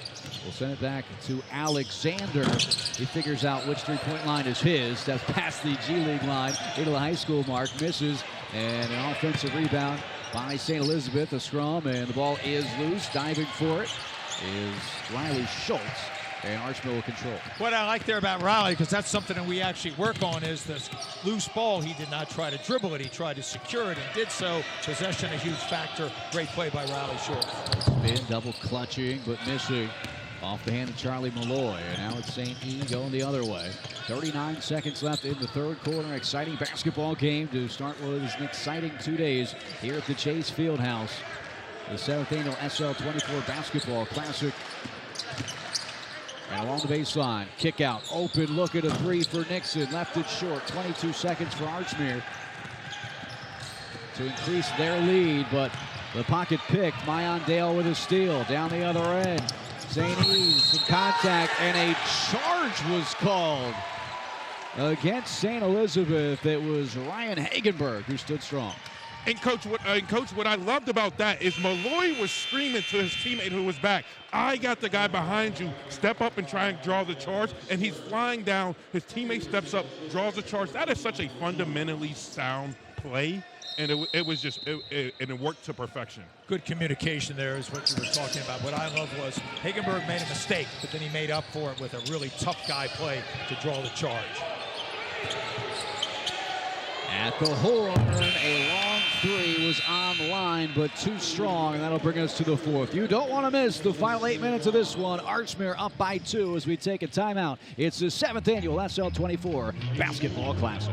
will send it back to Alexander. He figures out which three-point line is his. Steps past the G League line into the high school mark. Misses. And an offensive rebound by St. Elizabeth. A scrum, and the ball is loose. Diving for it is Riley Schultz. And Archmere will control. What I like there about Riley, because that's something that we actually work on, is this loose ball. He did not try to dribble it. He tried to secure it and did so. Possession a huge factor. Great play by Riley Schultz. Spin, double clutching, but missing. Off the hand of Charlie Malloy. And now it's St. E going the other way. 39 seconds left in the third quarter. Exciting basketball game to start what is an exciting 2 days here at the Chase Fieldhouse. The 7th annual SL24 Basketball Classic. And along the baseline, kick out, open look at a three for Nixon. Left it short, 22 seconds for Archmere to increase their lead, but the pocket picked. Mayon Dale with a steal down the other end. St. E's some contact, and a charge was called against St. Elizabeth. It was Ryan Hagenberg who stood strong. And Coach, what I loved about that is Malloy was screaming to his teammate who was back, I got the guy behind you, step up and try and draw the charge, and he's flying down. His teammate steps up, draws the charge. That is such a fundamentally sound play, and it worked to perfection. Good communication there is what you were talking about. What I love was Hagenberg made a mistake, but then he made up for it with a really tough guy play to draw the charge. At the horn, a long three was on the line, but too strong, and that'll bring us to the fourth. You don't want to miss the final 8 minutes of this one. Archmere up by 2 as we take a timeout. It's the 7th annual SL24 Basketball Classic.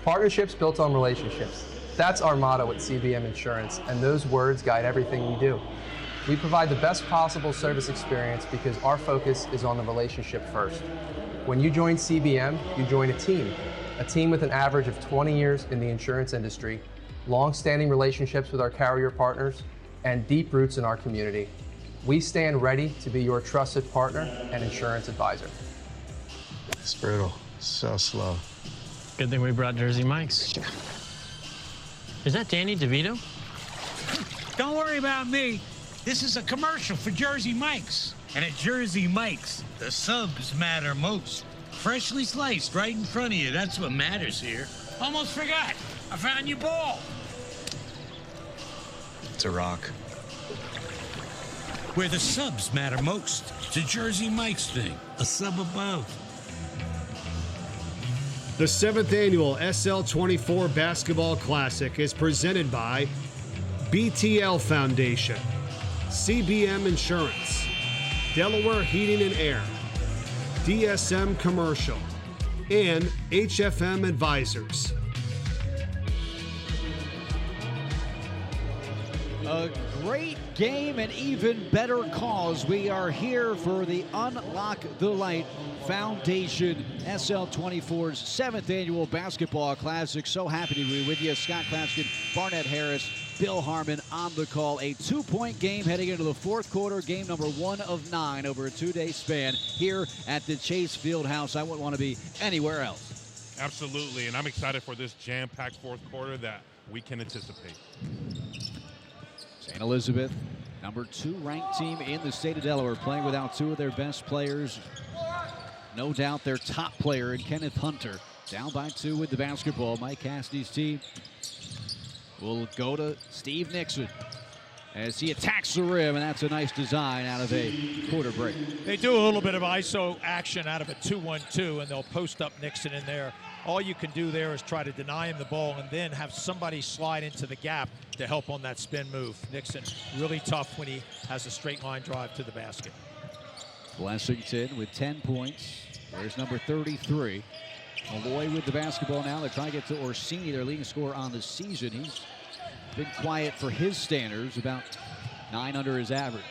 Partnerships built on relationships. That's our motto at CBM Insurance, and those words guide everything we do. We provide the best possible service experience because our focus is on the relationship first. When you join CBM, you join a team with an average of 20 years in the insurance industry, long-standing relationships with our carrier partners, and deep roots in our community. We stand ready to be your trusted partner and insurance advisor. It's brutal, so slow. Good thing we brought Jersey Mike's. Is that Danny DeVito? Don't worry about me. This is a commercial for Jersey Mike's. And at Jersey Mike's, the subs matter most. Freshly sliced right in front of you. That's what matters here. Almost forgot. I found your ball. It's a rock. Where the subs matter most. It's a Jersey Mike's thing. A sub above. The 7th annual SL24 Basketball Classic is presented by BTL Foundation, CBM Insurance, Delaware Heating and Air, DSM Commercial, and HFM Advisors. A great game and even better cause. We are here for the Unlock the Light Foundation SL24's 7th annual basketball classic. So happy to be with you. Scott Klaskin, Barnett Harris, Bill Harmon on the call. A 2-point game heading into the fourth quarter. Game number 1 of 9 over a 2-day span here at the Chase Fieldhouse. I wouldn't want to be anywhere else. Absolutely, and I'm excited for this jam-packed fourth quarter that we can anticipate. St. Elizabeth, number 2 ranked team in the state of Delaware, playing without 2 of their best players. No doubt their top player in Kenneth Hunter. Down by 2 with the basketball. Mike Cassidy's team will go to Steve Nixon as he attacks the rim, and that's a nice design out of a quarter break. They do a little bit of ISO action out of a 2-1-2, and they'll post up Nixon in there. All you can do there is try to deny him the ball and then have somebody slide into the gap to help on that spin move. Nixon, really tough when he has a straight line drive to the basket. Blessington with 10 points. There's number 33. Malloy with the basketball now. They're trying to get to Orsini, their leading scorer on the season. He's been quiet for his standards. About 9 under his average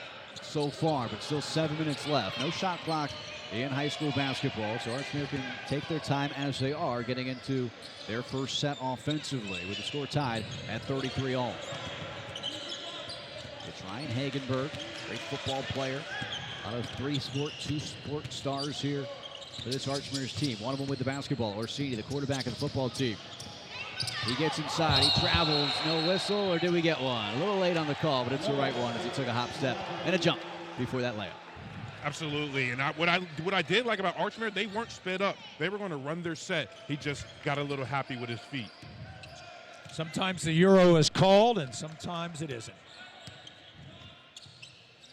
so far, but still 7 minutes left. No shot clock in high school basketball, so Archmere can take their time as they are getting into their first set offensively with the score tied at 33 all. It's Ryan Hagenberg, great football player. Out of 2 sport stars here for this Archmere's team. One of them with the basketball. Orsini, the quarterback of the football team. He gets inside, he travels, no whistle, or did we get one? A little late on the call, but it's the right one as he took a hop step and a jump before that layup. Absolutely, and what I did like about Archmere, they weren't sped up. They were going to run their set. He just got a little happy with his feet. Sometimes the Euro is called, and sometimes it isn't.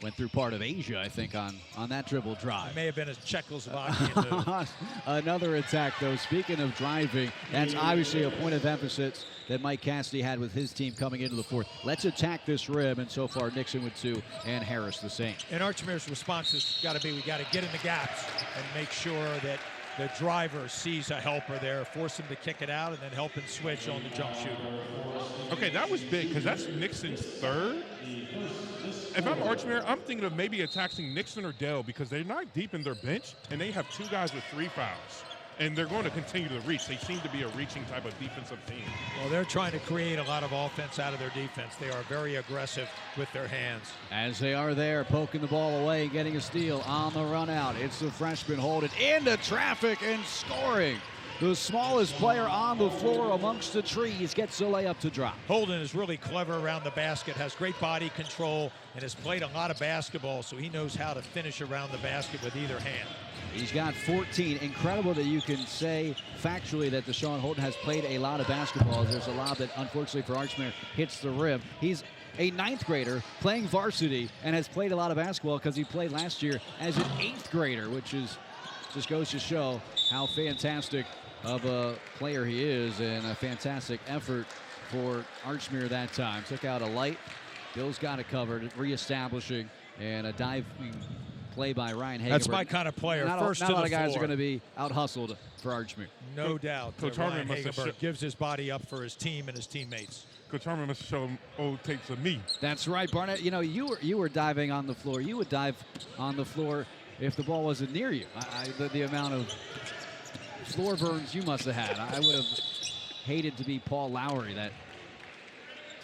Went through part of Asia, I think, on that dribble drive. It may have been a Czechoslovakian move. Another attack, though. Speaking of driving, that's obviously a point of emphasis that Mike Cassidy had with his team coming into the fourth. Let's attack this rim, and so far Nixon with 2 and Harris the same. And Archmere's response has got to be, we got to get in the gaps and make sure that the driver sees a helper there, force him to kick it out, and then help him switch on the jump shooter. Okay, that was big because that's Nixon's 3rd. If I'm Archmere, I'm thinking of maybe attacking Nixon or Dell because they're not deep in their bench, and they have 2 guys with 3 fouls. And they're going to continue to reach. They seem to be a reaching type of defensive team. Well, they're trying to create a lot of offense out of their defense. They are very aggressive with their hands. As they are there, poking the ball away, getting a steal on the run out. It's the freshman Holden into traffic and scoring. The smallest player on the floor amongst the trees gets the layup to drop. Holden is really clever around the basket, has great body control, and has played a lot of basketball, so he knows how to finish around the basket with either hand. He's got 14. Incredible that you can say factually that Deshaun Holden has played a lot of basketball. There's a lob that, unfortunately for Archmere, hits the rim. He's a 9th grader playing varsity and has played a lot of basketball because he played last year as an 8th grader, which is just goes to show how fantastic of a player he is, and a fantastic effort for Archmere that time. Took out a light. Bill's got it covered, reestablishing, and a diving play by Ryan Hagenberg. That's my kind of player. Not First a to lot the of guys floor. are going to be out-hustled for Archmere. No doubt. Coach Ryan Harmon must have Hagenberg gives his body up for his team and his teammates. Coach Harmon must show him old tapes of me. That's right, Barnett. You know, you were diving on the floor. You would dive on the floor if the ball wasn't near you. The amount of floor burns you must have had. I would have hated to be Paul Lowry that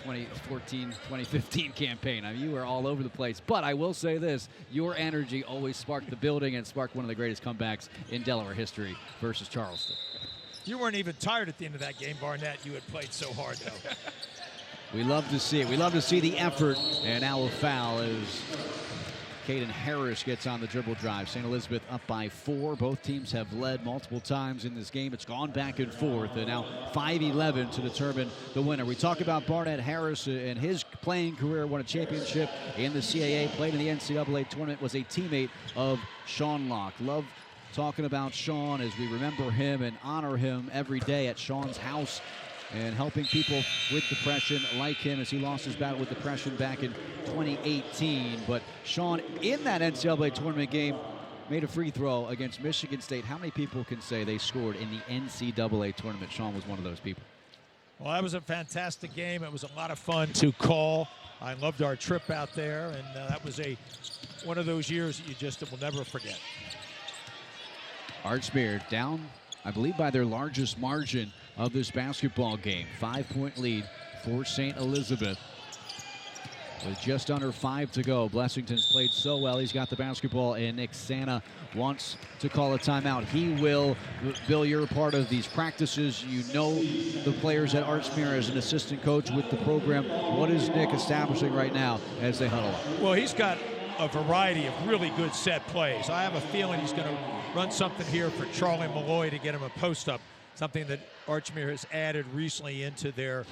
2014, 2015 campaign. I mean, you were all over the place. But I will say this, your energy always sparked the building and sparked one of the greatest comebacks in Delaware history versus Charleston. You weren't even tired at the end of that game, Barnett. You had played so hard, though. We love to see it. We love to see the effort. And now a foul as Caden Harris gets on the dribble drive. St. Elizabeth up by 4. Both teams have led multiple times in this game. It's gone back and forth, and now 5-11 to determine the winner. We talk about Barnett Harris and his playing career. Won a championship in the CAA, played in the NCAA tournament, was a teammate of Sean Locke. Love talking about Sean as we remember him and honor him every day at Sean's house, and helping people with depression like him as he lost his battle with depression back in 2018. But Sean, in that NCAA tournament game, made a free throw against Michigan State. How many people can say they scored in the NCAA tournament? Sean was one of those people. Well, that was a fantastic game. It was a lot of fun to call. I loved our trip out there, and that was one of those years that you just will never forget. Archmere down, I believe, by their largest margin of this basketball game. 5-point lead for St. Elizabeth. With just under 5 to go, Blessington's played so well. He's got the basketball, and Nick Santa wants to call a timeout. He will. Bill, you're a part of these practices. You know the players at Archmere as an assistant coach with the program. What is Nick establishing right now as they huddle up? Well, he's got a variety of really good set plays. I have a feeling he's going to run something here for Charlie Malloy to get him a post-up, something that Archmere has added recently into their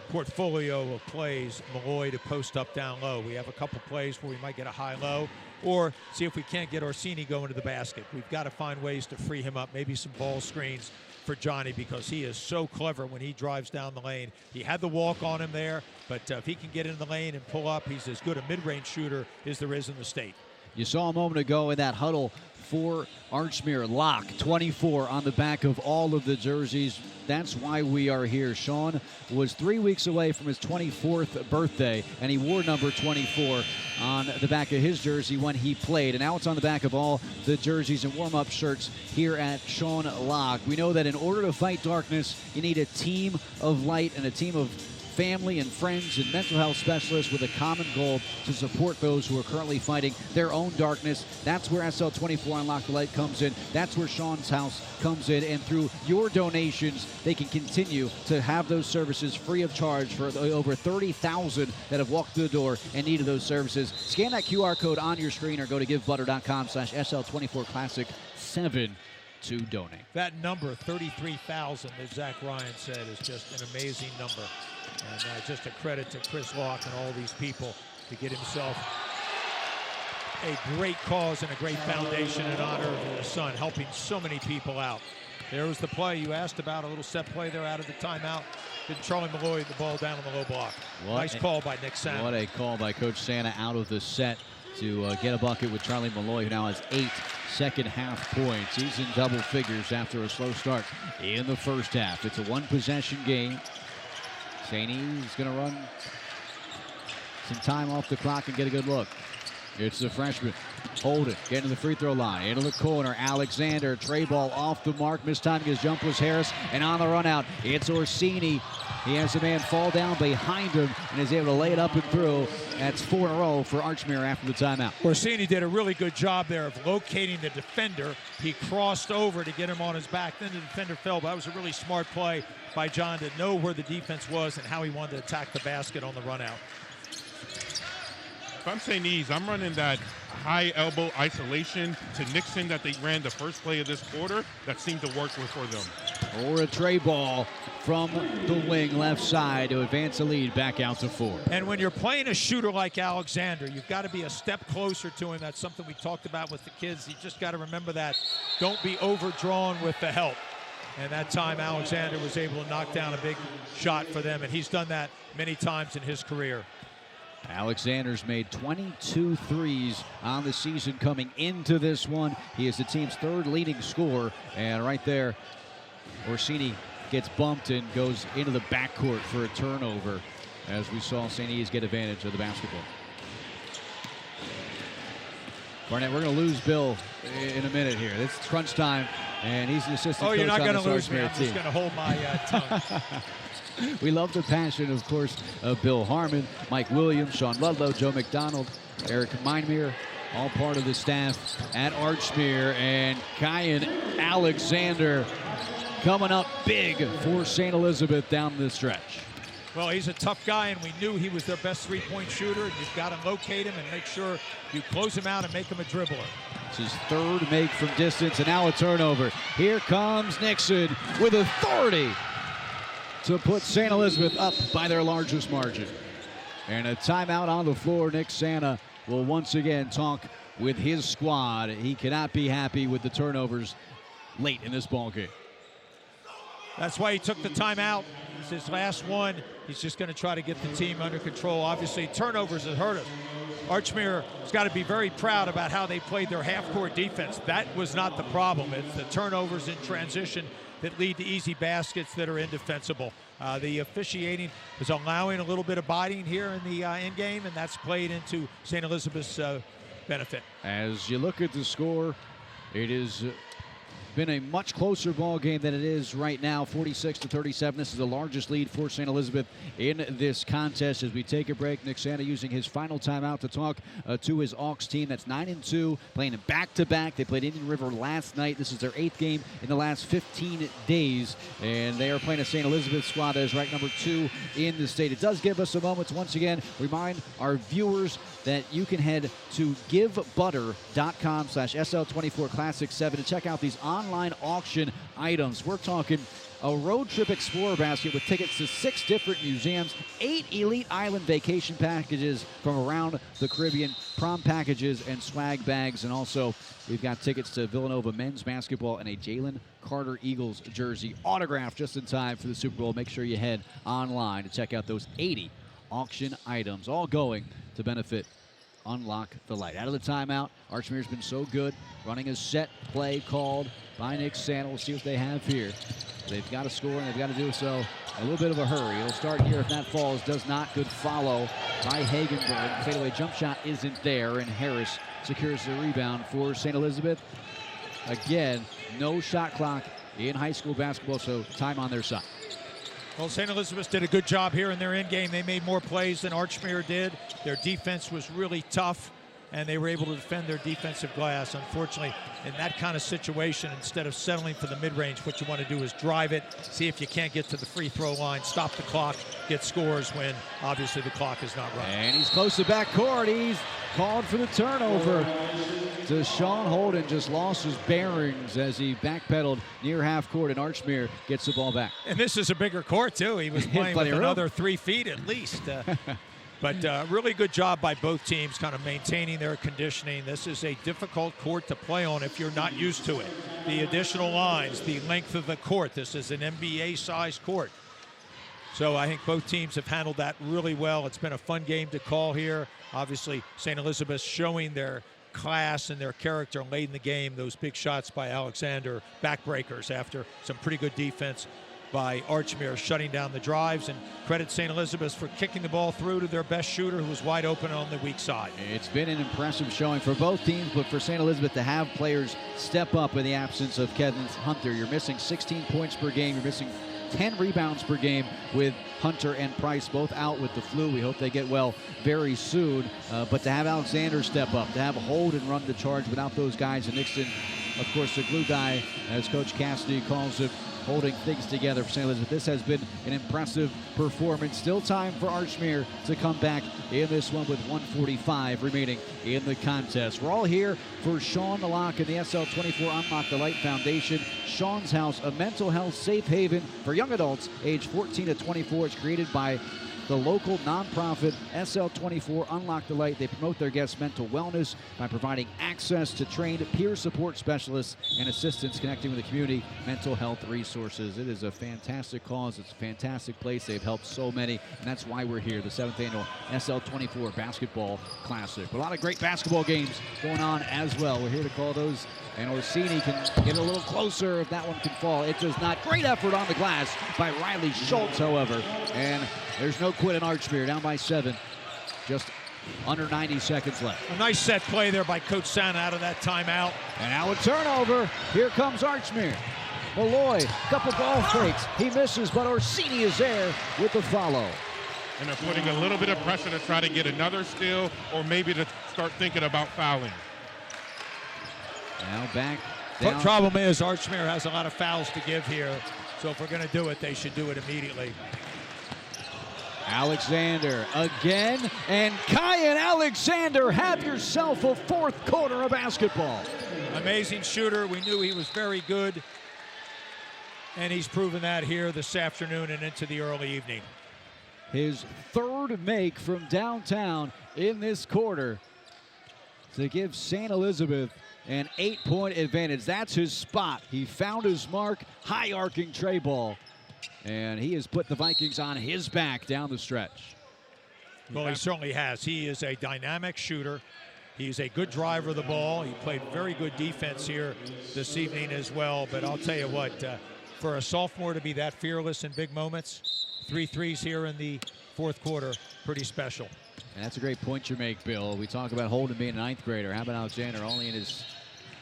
portfolio of plays. Malloy to post up down low. We have a couple plays where we might get a high-low, or see if we can't get Orsini going to the basket. We've got to find ways to free him up, maybe some ball screens for Johnny, because he is so clever when he drives down the lane. He had the walk on him there, but if he can get in the lane and pull up, he's as good a mid-range shooter as there is in the state. You saw a moment ago in that huddle for Archmere. Lock 24 on the back of all of the jerseys. That's why we are here. Sean was 3 weeks away from his 24th birthday, and he wore number 24 on the back of his jersey when he played. And now it's on the back of all the jerseys and warm-up shirts here at Sean Lock. We know that in order to fight darkness, you need a team of light and a team of family and friends and mental health specialists with a common goal to support those who are currently fighting their own darkness. That's where SL24 Unlock the Light comes in. That's where Sean's house comes in. And through your donations, they can continue to have those services free of charge for over 30,000 that have walked through the door and needed those services. Scan that QR code on your screen or go to givebutter.com/SL24Classic7 to donate. That number, 33,000, that Zach Ryan said, is just an amazing number. And just a credit to Chris Locke and all these people to get himself a great cause and a great foundation in honor of his son, helping so many people out. There was the play you asked about, a little set play there out of the timeout. Did Charlie Malloy the ball down on the low block. Nice call by Nick Santa. What a call by Coach Santa out of the set to get a bucket with Charlie Malloy, who now has 8 second-half points. He's in double figures after a slow start in the first half. It's a one-possession game. Sainey's going to run some time off the clock and get a good look. It's the freshman. Hold it. Get to the free throw line. Into the corner. Alexander. Tray ball off the mark. Mistiming his jump was Harris. And on the run out, it's Orsini. He has a man fall down behind him and is able to lay it up and through. That's 4 in a row for Archmere after the timeout. Orsini did a really good job there of locating the defender. He crossed over to get him on his back. Then the defender fell. But that was a really smart play by John to know where the defense was and how he wanted to attack the basket on the run out. If I'm St. E's, I'm running that high elbow isolation to Nixon that they ran the first play of this quarter that seemed to work for them. Or a tray ball from the wing left side to advance the lead back out to 4. And when you're playing a shooter like Alexander, you've got to be a step closer to him. That's something we talked about with the kids. You just got to remember that. Don't be overdrawn with the help. And that time Alexander was able to knock down a big shot for them, and he's done that many times in his career. Alexander's made 22 threes on the season coming into this one. He is the team's 3rd leading scorer. And right there, Orsini gets bumped and goes into the backcourt for a turnover as we saw St. E's get advantage of the basketball. Barnett, we're going to lose Bill in a minute here. It's crunch time, and he's the assistant coach. You're not going to lose me. I'm just going to hold my tongue. We love the passion, of course, of Bill Harmon, Mike Williams, Sean Ludlow, Joe McDonald, Eric Meinmere, all part of the staff at Archmere. And Kyan Alexander coming up big for St. Elizabeth down the stretch. Well, he's a tough guy, and we knew he was their best three-point shooter. And you've got to locate him and make sure you close him out and make him a dribbler. It's his 3rd make from distance, and now a turnover. Here comes Nixon with authority to put St. Elizabeth up by their largest margin. And a timeout on the floor. Nick Santa will once again talk with his squad. He cannot be happy with the turnovers late in this ball game. That's why he took the timeout. It's his last one. He's just going to try to get the team under control. Obviously, turnovers have hurt us. Archmere has got to be very proud about how they played their half-court defense. That was not the problem. It's the turnovers in transition that lead to easy baskets that are indefensible. The officiating is allowing a little bit of biting here in the end game, and that's played into St. Elizabeth's benefit. As you look at the score, it is been a much closer ball game than it is right now, 46-37. This is the largest lead for St. Elizabeth in this contest. As we take a break, Nick Santa using his final timeout to talk to his Auks team. That's 9-2, playing back-to-back. They played Indian River last night. This is their 8th game in the last 15 days, and they are playing a St. Elizabeth squad that is ranked number 2 in the state. It does give us a moment to once again remind our viewers that you can head to givebutter.com/SL24Classic7 to check out these online auction items. We're talking a road trip explorer basket with tickets to 6 different museums, 8 elite island vacation packages from around the Caribbean, prom packages and swag bags, and also we've got tickets to Villanova men's basketball and a Jalen Carter Eagles jersey autographed just in time for the Super Bowl. Make sure you head online to check out those 80 auction items, all going to benefit unlock the light. Out of the timeout, Archmere's been so good, running a set play called by Nick Sandel. We'll see what they have here. They've got to score, and they've got to do so a little bit of a hurry. It'll start here if that falls. Does not. Good follow by Hagenberg. Fadeaway jump shot isn't there, and Harris secures the rebound for St. Elizabeth. Again, no shot clock in high school basketball, so time on their side. Well, St. Elizabeth did a good job here in their end game. They made more plays than Archmere did. Their defense was really tough, and they were able to defend their defensive glass. Unfortunately, in that kind of situation, instead of settling for the mid-range, what you want to do is drive it, see if you can't get to the free throw line, stop the clock, get scores when obviously the clock is not running. And he's close to backcourt. He's called for the turnover. Deshaun Holden just lost his bearings as he backpedaled near half court, and Archmere gets the ball back. And this is a bigger court, too. He was playing with another 3 feet at least. But really good job by both teams kind of maintaining their conditioning. This is a difficult court to play on if you're not used to it. The additional lines, the length of the court. This is an NBA-sized court. So I think both teams have handled that really well. It's been a fun game to call here. Obviously, St. Elizabeth showing their class and their character late in the game. Those big shots by Alexander, backbreakers after some pretty good defense by Archmere, shutting down the drives, and credit St. Elizabeth for kicking the ball through to their best shooter, who was wide open on the weak side. It's been an impressive showing for both teams, but for St. Elizabeth to have players step up in the absence of Kevin Hunter. You're missing 16 points per game. You're missing 10 rebounds per game with Hunter and Price both out with the flu. We hope they get well very soon. But to have Alexander step up, to have Holden run the charge without those guys, and Nixon, of course, the glue guy, as Coach Cassidy calls it, holding things together for St. Elizabeth. This has been an impressive performance. Still time for Archmere to come back in this one with 1:45 remaining in the contest. We're all here for Sean the Lock and the SL24 Unlock the Light Foundation. Sean's House, a mental health safe haven for young adults age 14 to 24. It's created by the local nonprofit SL24 Unlock the Light. They promote their guests' mental wellness by providing access to trained peer support specialists and assistance connecting with the community mental health resources. It is a fantastic cause. It's a fantastic place. They've helped so many, and that's why we're here, the 7th annual SL24 Basketball Classic. A lot of great basketball games going on as well. We're here to call those, and Orsini can get a little closer if that one can fall. It does not. Great effort on the glass by Riley Schultz, however, and there's no quit in Archmere, down by 7. Just under 90 seconds left. A nice set play there by Coach Santa out of that timeout. And now a turnover. Here comes Archmere. Malloy, couple ball fakes. He misses, but Orsini is there with the follow. And they're putting a little bit of pressure to try to get another steal, or maybe to start thinking about fouling. Now back down. The problem is Archmere has a lot of fouls to give here. So if we're going to do it, they should do it immediately. Alexander again, and Kyan Alexander, have yourself a fourth quarter of basketball. Amazing shooter. We knew he was very good, and he's proven that here this afternoon and into the early evening. His third make from downtown in this quarter to give St. Elizabeth an 8-point advantage. That's his spot. He found his mark, high arcing tray ball. And he has put the Vikings on his back down the stretch. Well, he certainly has. He is a dynamic shooter. He's a good driver of the ball. He played very good defense here this evening as well. But I'll tell you what, for a sophomore to be that fearless in big moments, 3 threes here in the fourth quarter, pretty special. And that's a great point you make, Bill. We talk about Holden being a 9th grader. How about Alexander only in his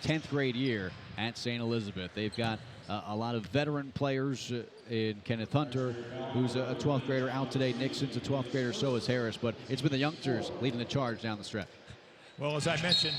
10th grade year at St. Elizabeth? They've got a lot of veteran players in Kenneth Hunter, who's a 12th grader out today. Nixon's a 12th grader, so is Harris. But it's been the youngsters leading the charge down the stretch. Well, as I mentioned,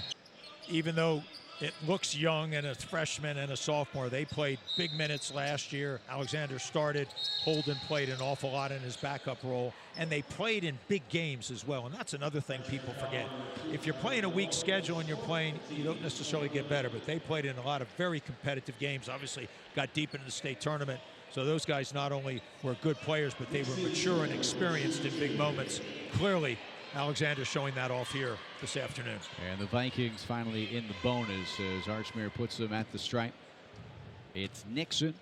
even though it looks young and a freshman and a sophomore, they played big minutes last year. Alexander started. Holden played an awful lot in his backup role. And they played in big games as well. And that's another thing people forget. If you're playing a weak schedule and you're playing, you don't necessarily get better. But they played in a lot of very competitive games. Obviously, got deep into the state tournament. So those guys not only were good players, but they were mature and experienced in big moments. Clearly, Alexander showing that off here this afternoon. And the Vikings finally in the bonus as Archmere puts them at the stripe. It's Nixon.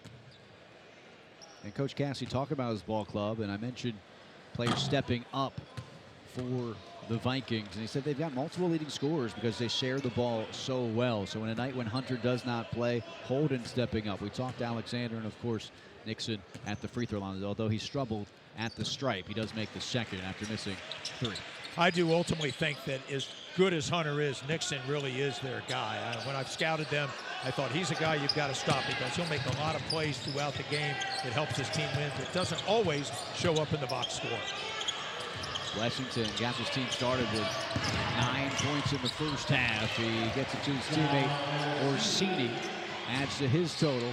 And Coach Cassie talked about his ball club, and I mentioned players stepping up for the Vikings. And he said they've got multiple leading scorers because they share the ball so well. So in a night when Hunter does not play, Holden stepping up. We talked to Alexander and, of course, Nixon at the free throw line. Although he struggled at the stripe, he does make the second after missing 3. I do ultimately think that as good as Hunter is, Nixon really is their guy. When I've scouted them, I thought he's a guy you've got to stop because he'll make a lot of plays throughout the game that helps his team win. It doesn't always show up in the box score. Washington got his team started with 9 points in the first half. He gets it to his teammate Orsini, adds to his total.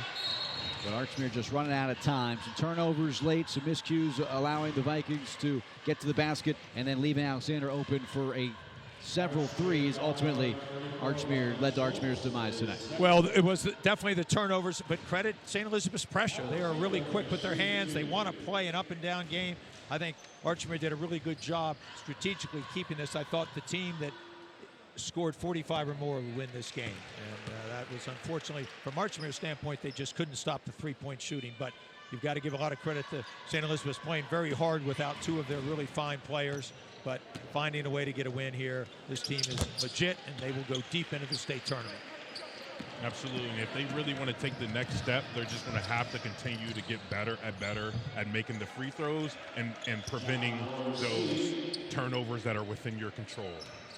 But Archmere just running out of time. Some turnovers late, some miscues allowing the Vikings to get to the basket and then leaving Alexander open for several threes. Ultimately, Archmere led to Archmere's demise tonight. Well, it was definitely the turnovers, but credit St. Elizabeth's pressure. They are really quick with their hands. They want to play an up-and-down game. I think Archmere did a really good job strategically keeping this. I thought the team that scored 45 or more would win this game. And that was unfortunately, from Archmere's standpoint, they just couldn't stop the three-point shooting. But you've got to give a lot of credit to St. Elizabeth's playing very hard without 2 of their really fine players. But finding a way to get a win here, this team is legit, and they will go deep into the state tournament. Absolutely. And if they really want to take the next step, they're just going to have to continue to get better at making the free throws and preventing those turnovers that are within your control.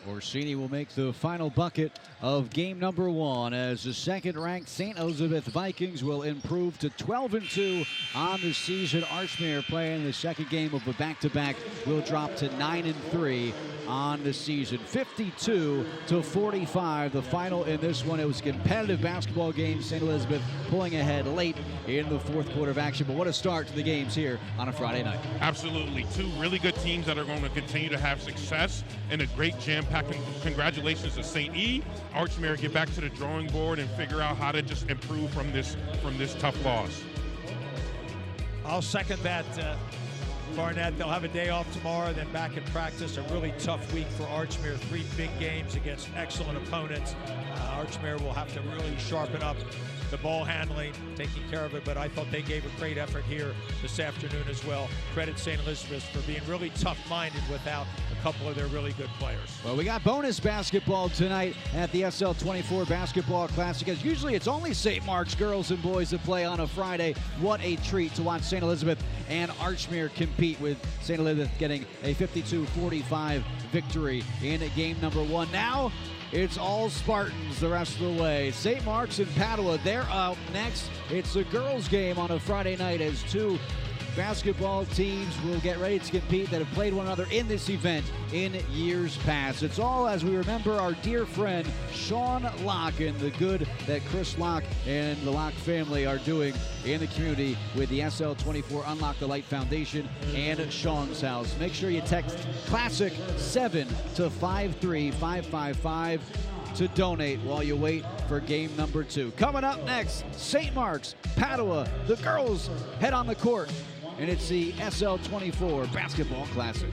Orsini will make the final bucket of game number 1 as the second-ranked St. Elizabeth Vikings will improve to 12-2 on the season. Archmere playing the second game of a back-to-back will drop to 9-3 on the season. 52-45, the final in this one. It was a competitive basketball game. St. Elizabeth pulling ahead late in the fourth quarter of action. But what a start to the games here on a Friday night. Absolutely. 2 really good teams that are going to continue to have success and a great jam-packed. Congratulations to St. E. Archmere get back to the drawing board and figure out how to just improve from this tough loss. I'll second that, Barnett. They'll have a day off tomorrow, then back in practice. A really tough week for Archmere. 3 big games against excellent opponents. Archmere will have to really sharpen up the ball handling, taking care of it, but I thought they gave a great effort here this afternoon as well. Credit St. Elizabeth for being really tough-minded without a couple of their really good players. Well, we got bonus basketball tonight at the SL24 Basketball Classic, as usually it's only St. Mark's girls and boys that play on a Friday. What a treat to watch St. Elizabeth and Archmere compete, with St. Elizabeth getting a 52-45 victory in game number 1. Now, it's all Spartans the rest of the way. St. Mark's and Padua, they're up next. It's a girls' game on a Friday night as 2 basketball teams will get ready to compete that have played one another in this event in years past. It's all as we remember our dear friend Sean Locke and the good that Chris Locke and the Locke family are doing in the community with the SL24 Unlock the Light Foundation and Sean's House. Make sure you text Classic 7 to 53555 to donate while you wait for game number 2. Coming up next, St. Mark's, Padua, the girls head on the court, and it's the SL24 Basketball Classic.